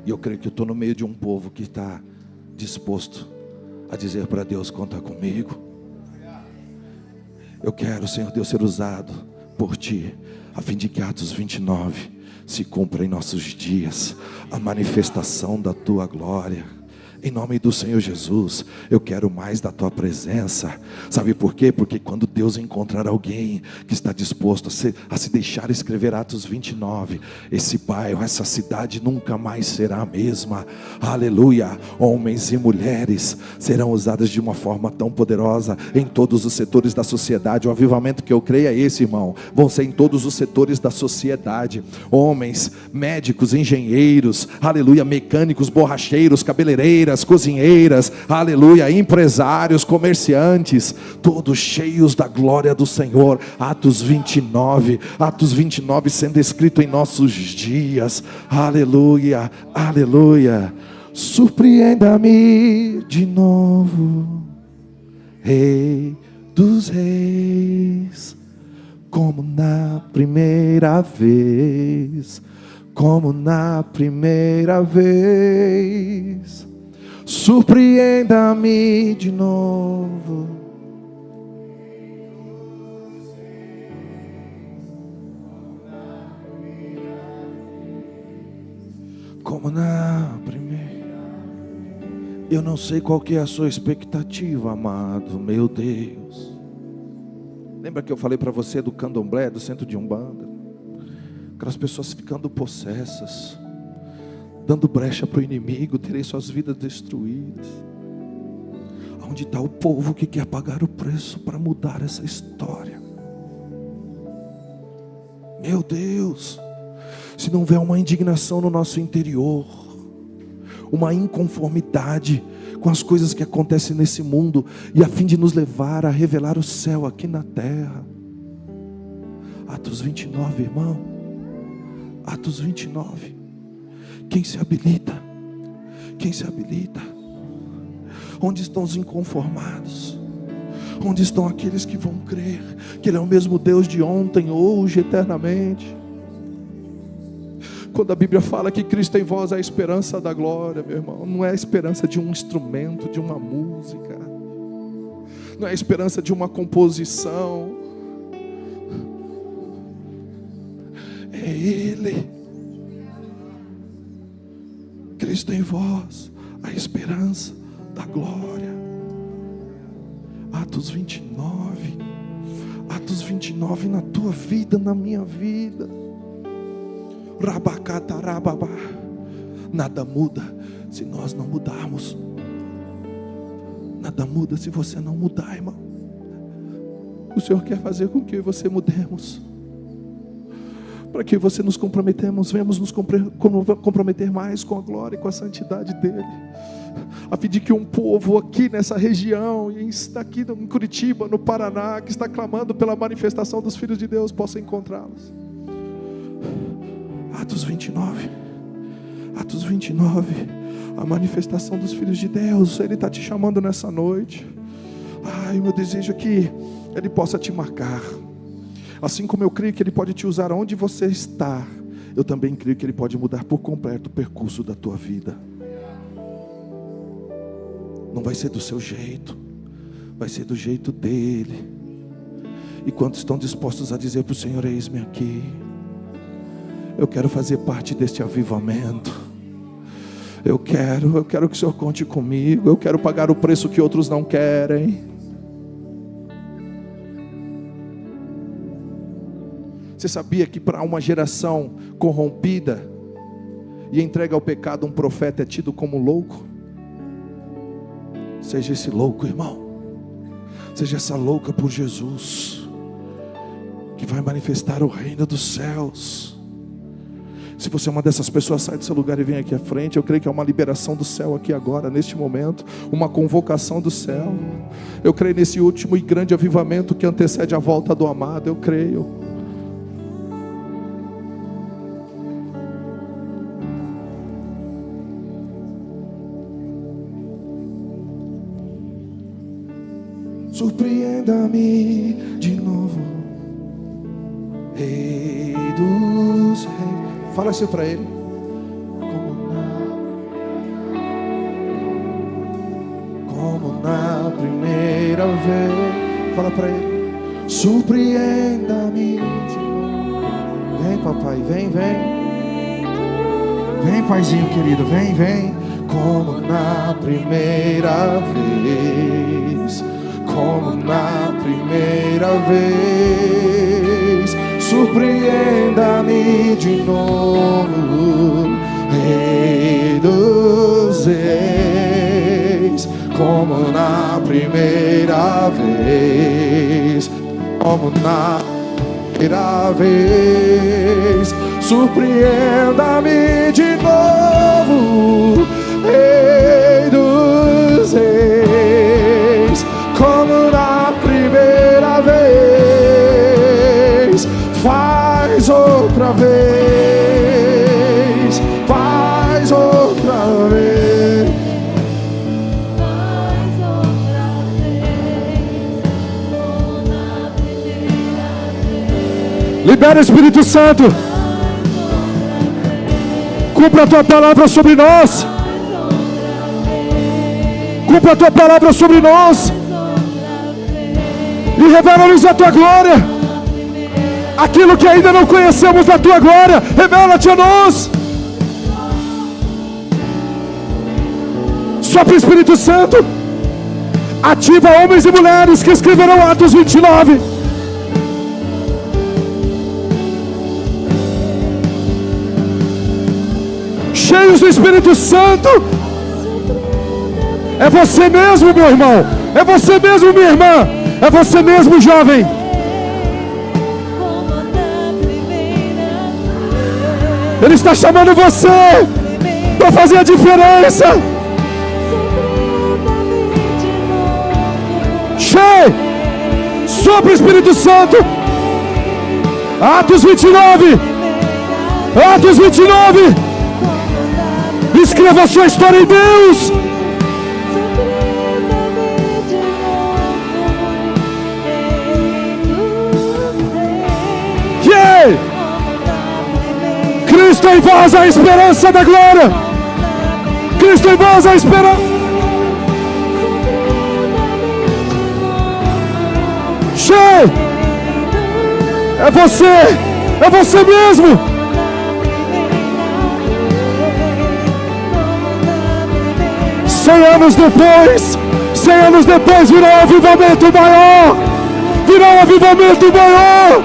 E eu creio que eu estou no meio de um povo que está disposto a dizer para Deus: conta comigo. Eu quero, Senhor Deus, ser usado por Ti, a fim de que Atos 29 se cumpra em nossos dias, a manifestação da Tua glória. Em nome do Senhor Jesus, eu quero mais da Tua presença. Sabe por quê? Porque quando Deus encontrar alguém que está disposto a se deixar escrever Atos 29, esse bairro, essa cidade nunca mais será a mesma. Aleluia. Homens e mulheres serão usados de uma forma tão poderosa em todos os setores da sociedade. O avivamento que eu creio é esse, irmão. Vão ser em todos os setores da sociedade. Homens, médicos, engenheiros, aleluia, mecânicos, borracheiros, cabeleireiras, cozinheiras, aleluia, empresários, comerciantes, todos cheios da glória do Senhor. Atos 29 sendo escrito em nossos dias. Aleluia, aleluia. Surpreenda-me de novo, Rei dos Reis, como na primeira vez, como na primeira vez. Surpreenda-me de novo. Como na primeira. Eu não sei qual que é a sua expectativa, amado, meu Deus. Lembra que eu falei para você do candomblé, do centro de Umbanda? Aquelas pessoas ficando possessas, dando brecha para o inimigo, terem suas vidas destruídas. Onde está o povo que quer pagar o preço para mudar essa história? Meu Deus, se não houver uma indignação no nosso interior, uma inconformidade com as coisas que acontecem nesse mundo, e a fim de nos levar a revelar o céu aqui na terra. Atos 29, irmão. Atos 29. Quem se habilita? Quem se habilita? Onde estão os inconformados? Onde estão aqueles que vão crer que Ele é o mesmo Deus de ontem, hoje, eternamente? Quando a Bíblia fala que Cristo em vós é a esperança da glória, meu irmão, não é a esperança de um instrumento, de uma música, não é a esperança de uma composição, é Ele. Cristo em vós, a esperança da glória. Atos 29. Atos 29 na tua vida, na minha vida. Rabacatarababá. Nada muda se nós não mudarmos. Nada muda se você não mudar, irmão. O Senhor quer fazer com que você mudemos. para que você nos venhamos nos comprometer mais com a glória e com a santidade dEle, a fim de que um povo aqui nessa região, e está aqui em Curitiba, no Paraná, que está clamando pela manifestação dos filhos de Deus, possa encontrá-los. Atos 29, a manifestação dos filhos de Deus. Ele está te chamando nessa noite. Ai, meu desejo é que Ele possa te marcar. Assim como eu creio que Ele pode te usar onde você está, eu também creio que Ele pode mudar por completo o percurso da tua vida. Não vai ser do seu jeito, vai ser do jeito dEle. E quantos estão dispostos a dizer para o Senhor: eis-me aqui, eu quero fazer parte deste avivamento. Eu quero que o Senhor conte comigo. Eu quero pagar o preço que outros não querem. Você sabia que para uma geração corrompida e entregue ao pecado, um profeta é tido como louco? Seja esse louco, irmão. Seja essa louca por Jesus, que vai manifestar o reino dos céus. Se você é uma dessas pessoas, sai do seu lugar e vem aqui à frente. Eu creio que é uma liberação do céu aqui agora, neste momento. Uma convocação do céu. Eu creio nesse último e grande avivamento que antecede a volta do amado. Eu creio. Surpreenda-me de novo, Rei dos Reis. Fala assim para Ele. Como na primeira vez. Fala para Ele. Surpreenda-me de novo. Vem, papai, vem. Vem, paizinho querido, vem. Como na primeira vez. Como na primeira vez, surpreenda-me de novo, Rei dos Reis. Como na primeira vez, como na primeira vez, surpreenda-me de novo, Rei dos Reis. Como na primeira vez, faz outra vez, faz outra vez, faz outra vez, como na primeira vez. Libera o Espírito Santo, cumpra a tua palavra sobre nós, cumpra a tua palavra sobre nós. E revela-nos a tua glória. Aquilo que ainda não conhecemos da tua glória, revela-te a nós. Sopra o Espírito Santo. Ativa homens e mulheres que escreverão Atos 29. Cheios do Espírito Santo. É você mesmo, meu irmão. É você mesmo, minha irmã. É você mesmo, jovem. Ele está chamando você para fazer a diferença. Cheio. Sopra o Espírito Santo. Atos 29. Atos 29. Escreva a sua história em Deus. Cristo em vós, a esperança da glória. Cristo em vós, a esperança. Cheio. É você mesmo. Cem anos depois virá um avivamento maior. Virá um avivamento maior.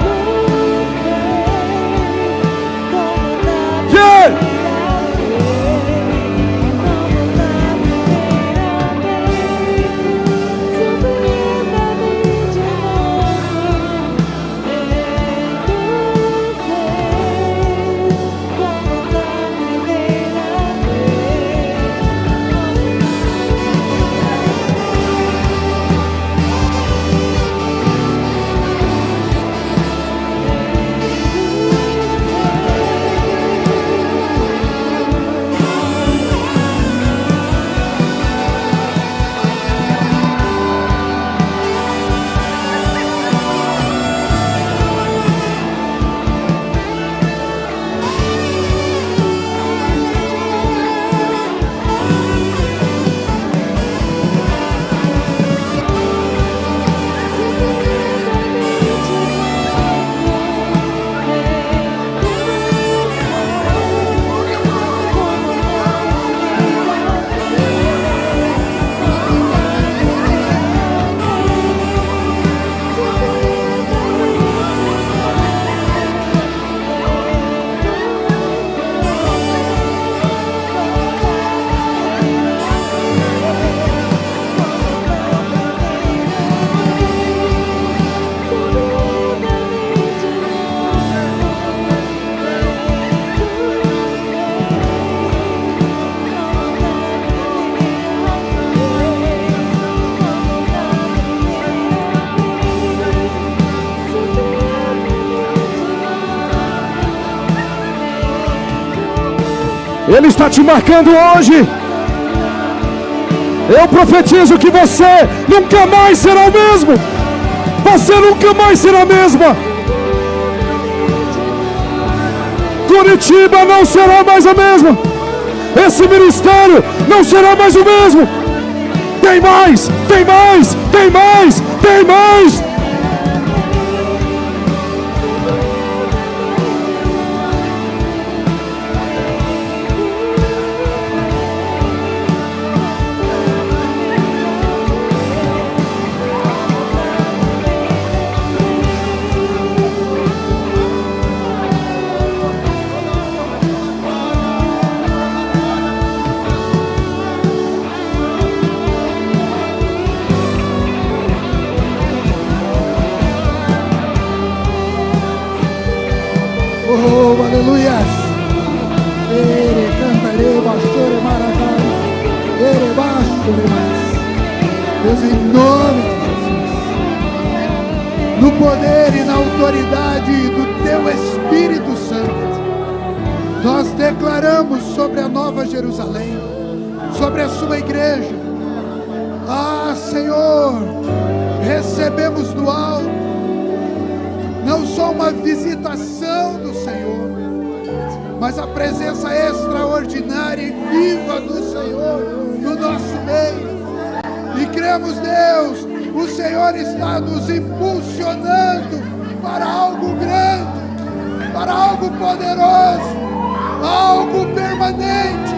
Ele está te marcando hoje. Eu profetizo que você nunca mais será o mesmo. Você nunca mais será a mesma. Curitiba não será mais a mesma. Esse ministério não será mais o mesmo. Tem mais, tem mais, tem mais, tem mais. Oh, aleluias. Ere cantarei, bastore maracai. Ere bastore mais. Deus, em nome de Jesus, no poder e na autoridade do Teu Espírito Santo, nós declaramos sobre a Nova Jerusalém, sobre a Sua igreja. Ah, Senhor, recebemos do alto não só uma visitação do Senhor, mas a presença extraordinária e viva do Senhor no nosso meio. E cremos, Deus, o Senhor está nos impulsionando para algo grande, para algo poderoso, algo permanente.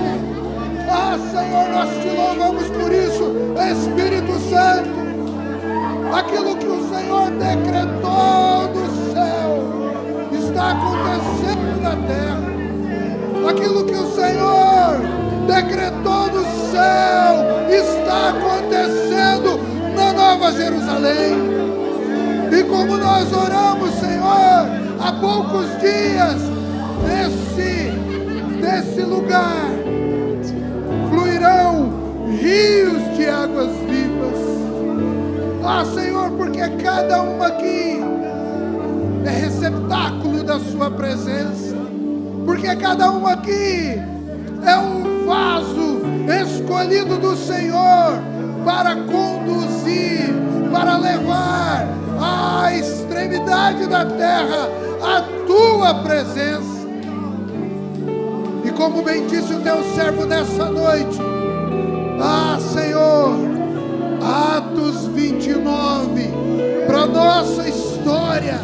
Ah, Senhor, nós te louvamos por isso, Espírito Santo. Aquilo que o Senhor decretou no céu está acontecendo na terra. Aquilo que o Senhor decretou no céu está acontecendo na Nova Jerusalém. E como nós oramos, Senhor, há poucos dias, desse lugar fluirão rios de águas vivas. Ah, Senhor, porque cada um aqui é receptáculo da Sua presença, porque cada um aqui é um vaso escolhido do Senhor para conduzir, para levar à extremidade da terra a Tua presença. E como bem disse o Teu servo nessa noite, ah, Senhor, Atos 29, para nossa história,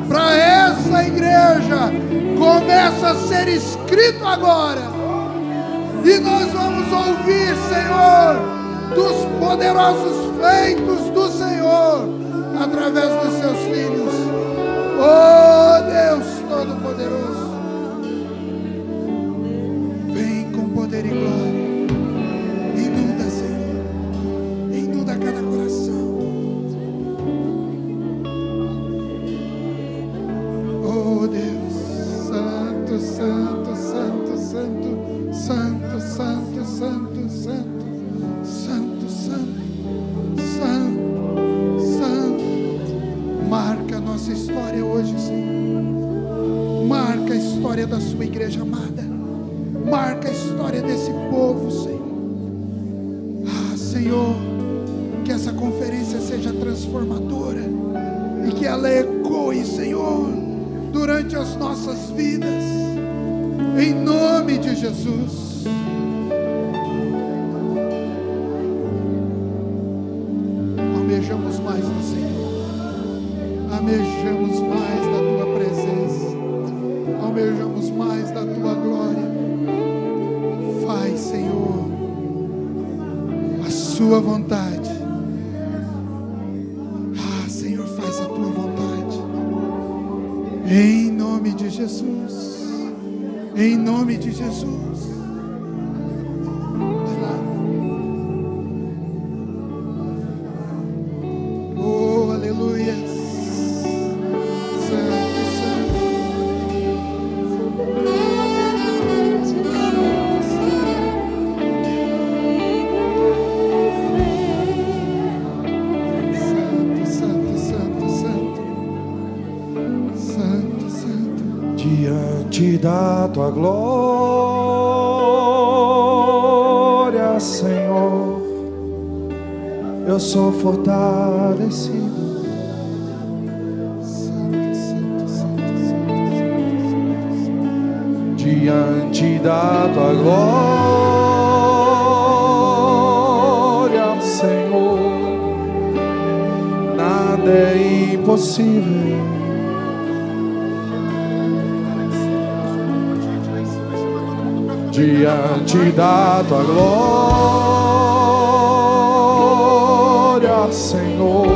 para essa igreja, começa a ser escrito agora. E nós vamos ouvir, Senhor, dos poderosos feitos do Senhor, através dos Seus filhos. Oh, Deus Todo-Poderoso, vem com poder e glória. Da Sua igreja amada, marca a história desse povo, Senhor. Ah, Senhor, que essa conferência seja transformadora e que ela ecoe, Senhor, durante as nossas vidas, em nome de Jesus. Almejamos mais do Senhor, almejamos mais da Tua presença, almejamos mais da Tua glória. Faz, Senhor, a Sua vontade. Ah, Senhor, faz a Tua vontade. Em nome de Jesus. Em nome de Jesus. Vai lá. Oh, aleluia. Diante da Tua glória Senhor, eu sou fortalecido. Diante da tua glória, Senhor, nada é impossível. Diante da tua glória, Senhor,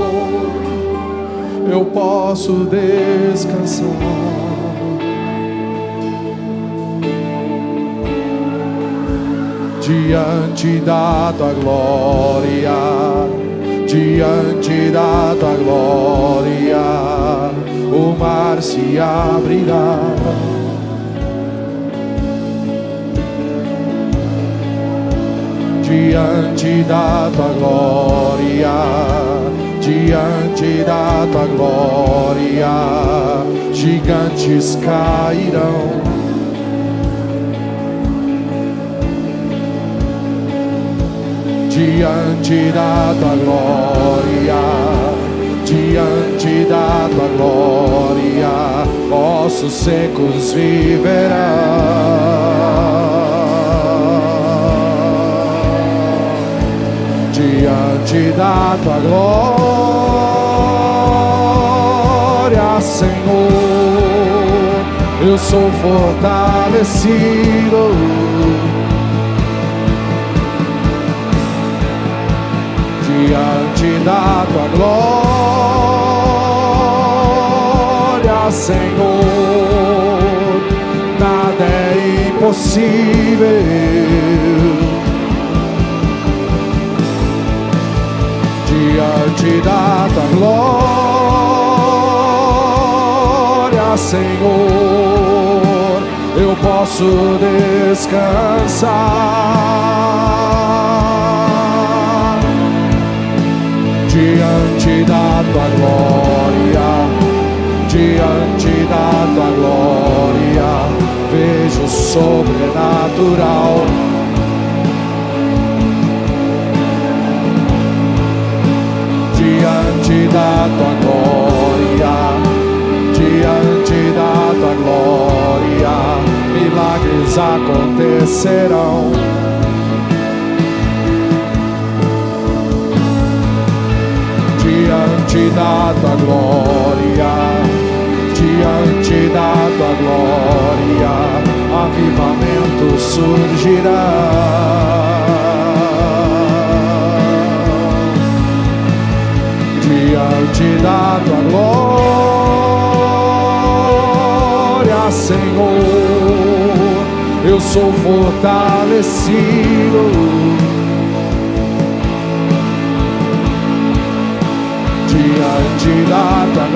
eu posso descansar. Diante da tua glória, diante da tua glória, o mar se abrirá. Diante da tua glória, diante da tua glória, gigantes cairão. Diante da tua glória, diante da tua glória, ossos secos viverão. Diante da tua glória, Senhor, eu sou fortalecido. Diante da tua glória, Senhor, nada é impossível. Diante da tua glória, Senhor, eu posso descansar. Diante da tua glória, diante da tua glória, vejo o sobrenatural. Diante da tua glória, diante da tua glória, milagres acontecerão. Diante da tua glória, diante da tua glória, avivamento surgirá. Diante da tua glória, Senhor, eu sou fortalecido. Diante da tua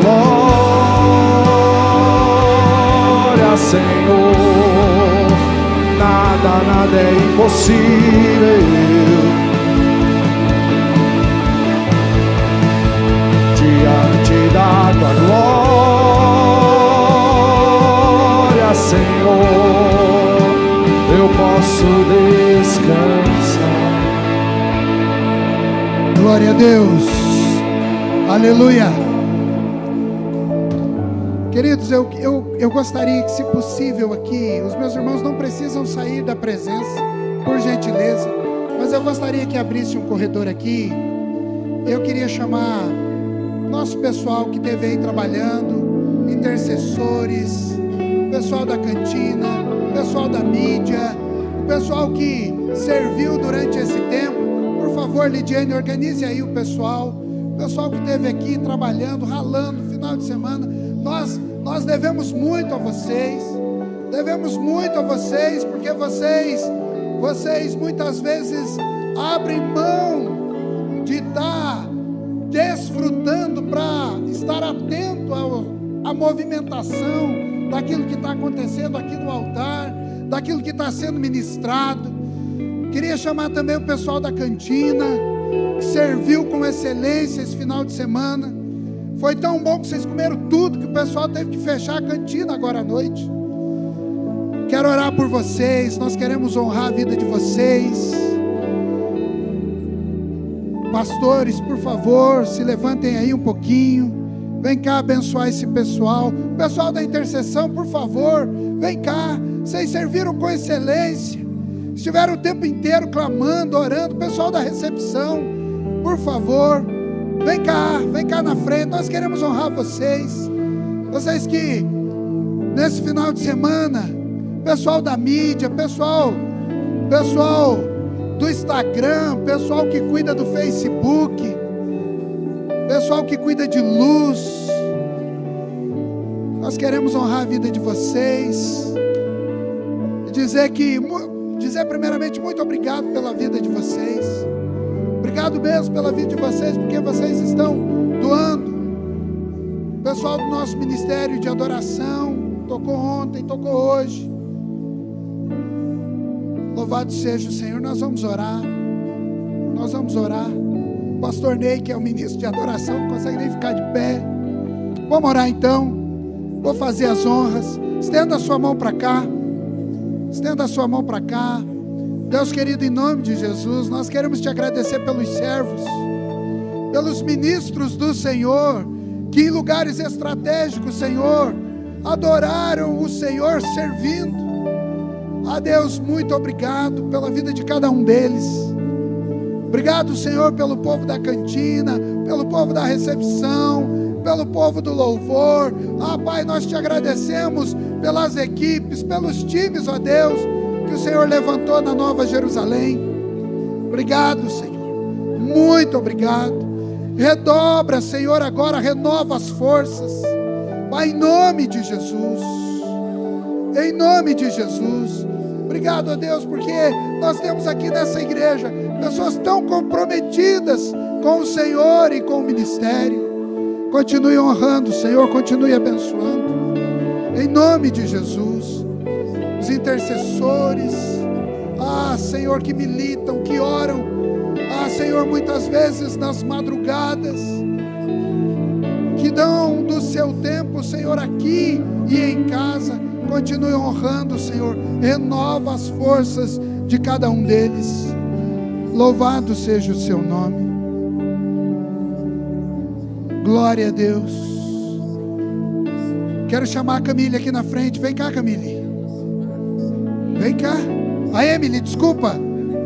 glória, Senhor, nada é impossível. Diante da tua glória, Senhor, eu posso descansar. Glória a Deus. Aleluia. Queridos, eu gostaria que, se possível aqui, os meus irmãos não precisam sair da presença, por gentileza, mas eu gostaria que abrisse um corredor aqui. Eu queria chamar nosso pessoal que esteve aí trabalhando, intercessores, pessoal da cantina, pessoal da mídia, o pessoal que serviu durante esse tempo. Por favor, Lidiane, organize aí o pessoal que esteve aqui trabalhando, ralando no final de semana. Nós devemos muito a vocês, porque vocês muitas vezes abrem mão de estar desfrutando para estar atento à movimentação daquilo que está acontecendo aqui no altar, daquilo que está sendo ministrado. Queria chamar também o pessoal da cantina, que serviu com excelência esse final de semana. Foi tão bom que vocês comeram tudo que o pessoal teve que fechar a cantina agora à noite. Quero orar por vocês, nós queremos honrar a vida de vocês. Pastores, por favor, se levantem aí um pouquinho. Vem cá abençoar esse pessoal. O pessoal da intercessão, por favor, vem cá. Vocês serviram com excelência. Estiveram o tempo inteiro clamando, orando. O pessoal da recepção, por favor, vem cá na frente. Nós queremos honrar vocês. Vocês que nesse final de semana, pessoal da mídia, pessoal do Instagram, pessoal que cuida do Facebook, pessoal que cuida de luz, nós queremos honrar a vida de vocês e dizer primeiramente muito obrigado pela vida de vocês. Obrigado mesmo pela vida de vocês, porque vocês estão doando. O pessoal do nosso ministério de adoração tocou ontem, tocou hoje. Louvado seja o Senhor. Nós vamos orar. O pastor Ney, que é o ministro de adoração, não consegue nem ficar de pé. Vamos orar então. Vou fazer as honras. Estenda a sua mão para cá. Deus querido, em nome de Jesus, nós queremos te agradecer pelos servos, pelos ministros do Senhor, que em lugares estratégicos, Senhor, adoraram o Senhor servindo. Ah, Deus, muito obrigado pela vida de cada um deles. Obrigado, Senhor, pelo povo da cantina, pelo povo da recepção, pelo povo do louvor. Ah, Pai, nós te agradecemos pelas equipes, pelos times, ó Deus, que o Senhor levantou na Nova Jerusalém. Obrigado, Senhor, muito obrigado. Redobra, Senhor, agora, renova as forças, Pai, em nome de Jesus. Em nome de Jesus. Obrigado, ó Deus, porque nós temos aqui nessa igreja pessoas tão comprometidas com o Senhor e com o ministério. Continue honrando, Senhor, continue abençoando. Em nome de Jesus. Os intercessores, Senhor, que militam, que oram, Senhor, muitas vezes nas madrugadas, que dão do seu tempo, Senhor, aqui e em casa. Continue honrando, Senhor. Renova as forças de cada um deles. Louvado seja o seu nome. Glória a Deus. Quero chamar a Camille aqui na frente. Vem cá, Camille. Vem cá. A Emily, desculpa.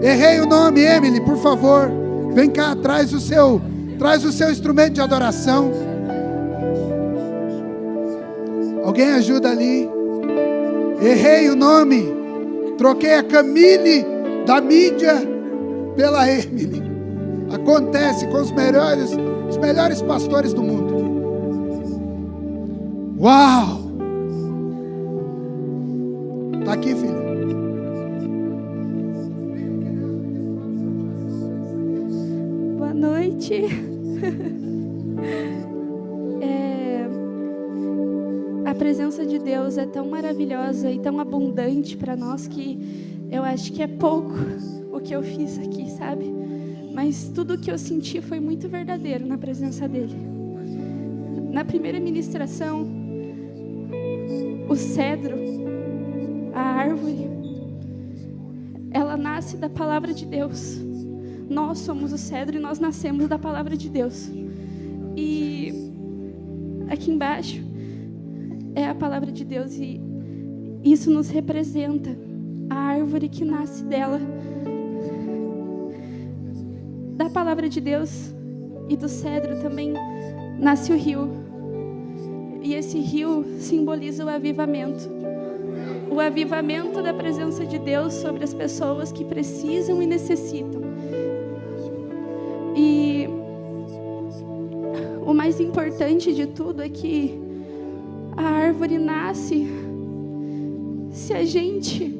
Errei o nome, Emily, por favor. Vem cá, traz o seu instrumento de adoração. Alguém ajuda ali. Errei o nome. Troquei a Camille da mídia pela Emily. Acontece com os melhores pastores do mundo. Uau! Está aqui, filho. Boa noite. A presença de Deus é tão maravilhosa e tão abundante para nós que eu acho que é pouco o que eu fiz aqui, sabe? Mas tudo o que eu senti foi muito verdadeiro na presença dele. Na primeira ministração, o cedro, a árvore, ela nasce da palavra de Deus. Nós somos o cedro e nós nascemos da palavra de Deus. E aqui embaixo é a palavra de Deus e isso nos representa a árvore que nasce dela. Da palavra de Deus e do cedro também nasce o rio. E esse rio simboliza o avivamento. O avivamento da presença de Deus sobre as pessoas que precisam e necessitam. E o mais importante de tudo é que a árvore nasce se a gente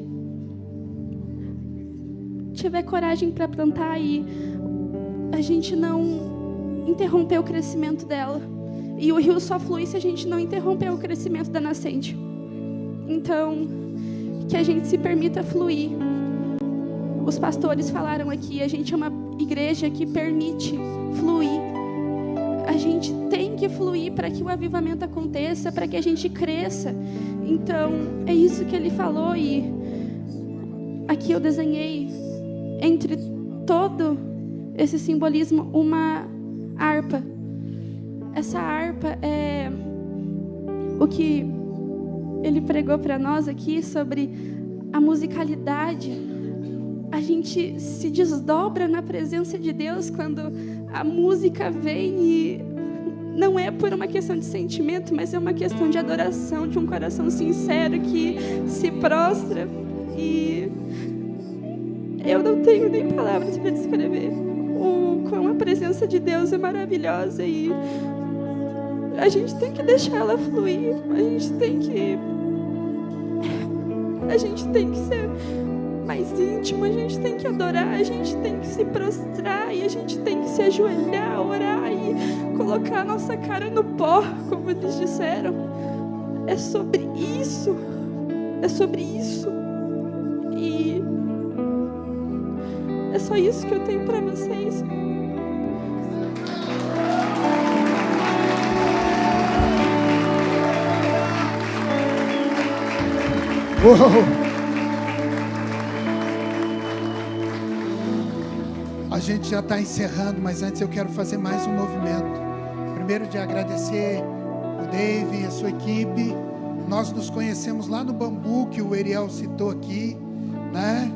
tiver coragem para plantar e a gente não interromper o crescimento dela. E o rio só flui se a gente não interromper o crescimento da nascente. Então, que a gente se permita fluir. Os pastores falaram aqui, a gente é uma igreja que permite fluir. A gente tem que fluir para que o avivamento aconteça, para que a gente cresça. Então, é isso que ele falou. E aqui eu desenhei entre todo esse simbolismo, uma harpa. Essa harpa é o que ele pregou para nós aqui sobre a musicalidade. A gente se desdobra na presença de Deus quando a música vem, e não é por uma questão de sentimento, mas é uma questão de adoração, de um coração sincero que se prostra. E eu não tenho nem palavras para descrever como a presença de Deus é maravilhosa, e a gente tem que deixar ela fluir. A gente tem que ser mais íntimo, a gente tem que adorar, a gente tem que se prostrar, e a gente tem que se ajoelhar, orar e colocar a nossa cara no pó, como eles disseram. É sobre isso. É sobre isso. E é só isso que eu tenho para vocês. Uou. A gente já está encerrando, mas antes eu quero fazer mais um movimento. Primeiro, de agradecer o Dave e a sua equipe. Nós nos conhecemos lá no Bambu, que o Eriel citou aqui, né?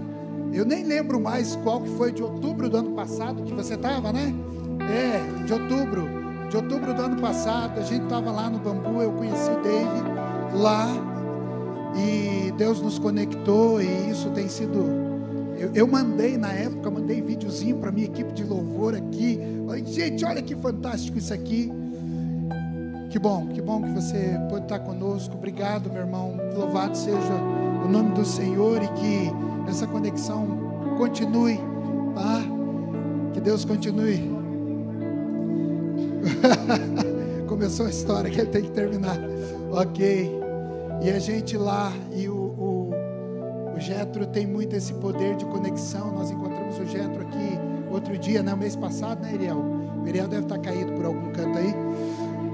Eu nem lembro mais qual que foi, de outubro do ano passado que você estava, né? De outubro do ano passado, a gente estava lá no Bambu, eu conheci o Dave lá, e Deus nos conectou, e isso tem sido... Eu mandei na época, videozinho para minha equipe de louvor aqui. Falei, gente, olha que fantástico isso aqui. Que bom que você pode estar conosco. Obrigado, meu irmão. Louvado seja o nome do Senhor, e que essa conexão continue, tá? Que Deus continue. Começou a história que ele tem que terminar. Ok. E a gente lá, e o Jetro tem muito esse poder de conexão. Nós encontramos o Jetro aqui outro dia, né? Mês passado, né, Eriel? O Eriel deve estar caído por algum canto aí.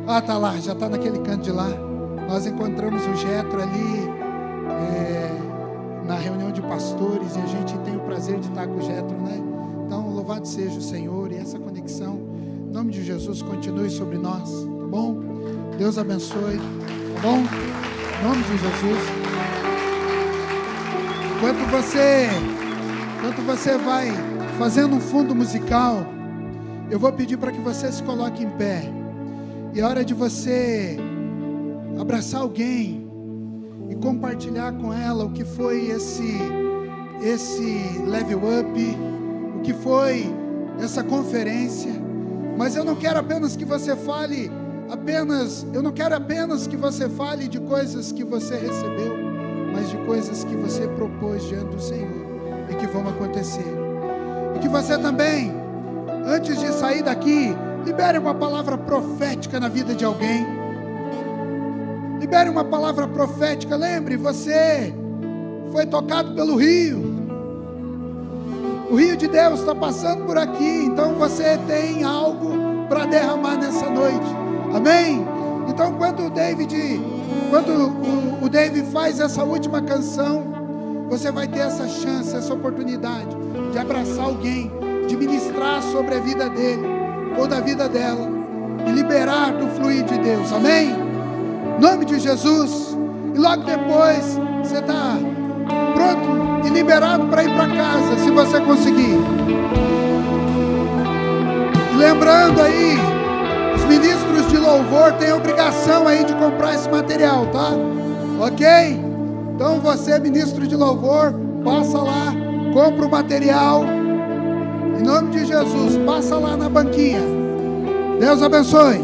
Ah, tá lá, já está naquele canto de lá. Nós encontramos o Jetro ali na reunião de pastores, e a gente tem o prazer de estar com o Jetro, né? Então, louvado seja o Senhor, e essa conexão, em nome de Jesus, continue sobre nós, tá bom? Deus abençoe, tá bom? Em nome de Jesus. Enquanto você vai fazendo um fundo musical, eu vou pedir para que você se coloque em pé. E é hora de você abraçar alguém e compartilhar com ela o que foi esse level up, o que foi essa conferência. Mas eu não quero apenas que você fale, eu não quero apenas que você fale de coisas que você recebeu, mas de coisas que você propôs diante do Senhor e que vão acontecer. E que você também, antes de sair daqui, libere uma palavra profética na vida de alguém. Libere uma palavra profética. Lembre, você foi tocado pelo rio. O rio de Deus está passando por aqui. Então você tem algo para derramar nessa noite. Amém? Então quando o David faz essa última canção, você vai ter essa chance, essa oportunidade de abraçar alguém, de ministrar sobre a vida dele ou da vida dela, e liberar do fluir de Deus. Amém? Em nome de Jesus. E logo depois você está pronto e liberado para ir para casa, se você conseguir. E lembrando aí, os ministros de louvor têm a obrigação aí de comprar esse material, tá? Ok? Então você, ministro de louvor, passa lá, compra o material, em nome de Jesus, passa lá na banquinha. Deus abençoe.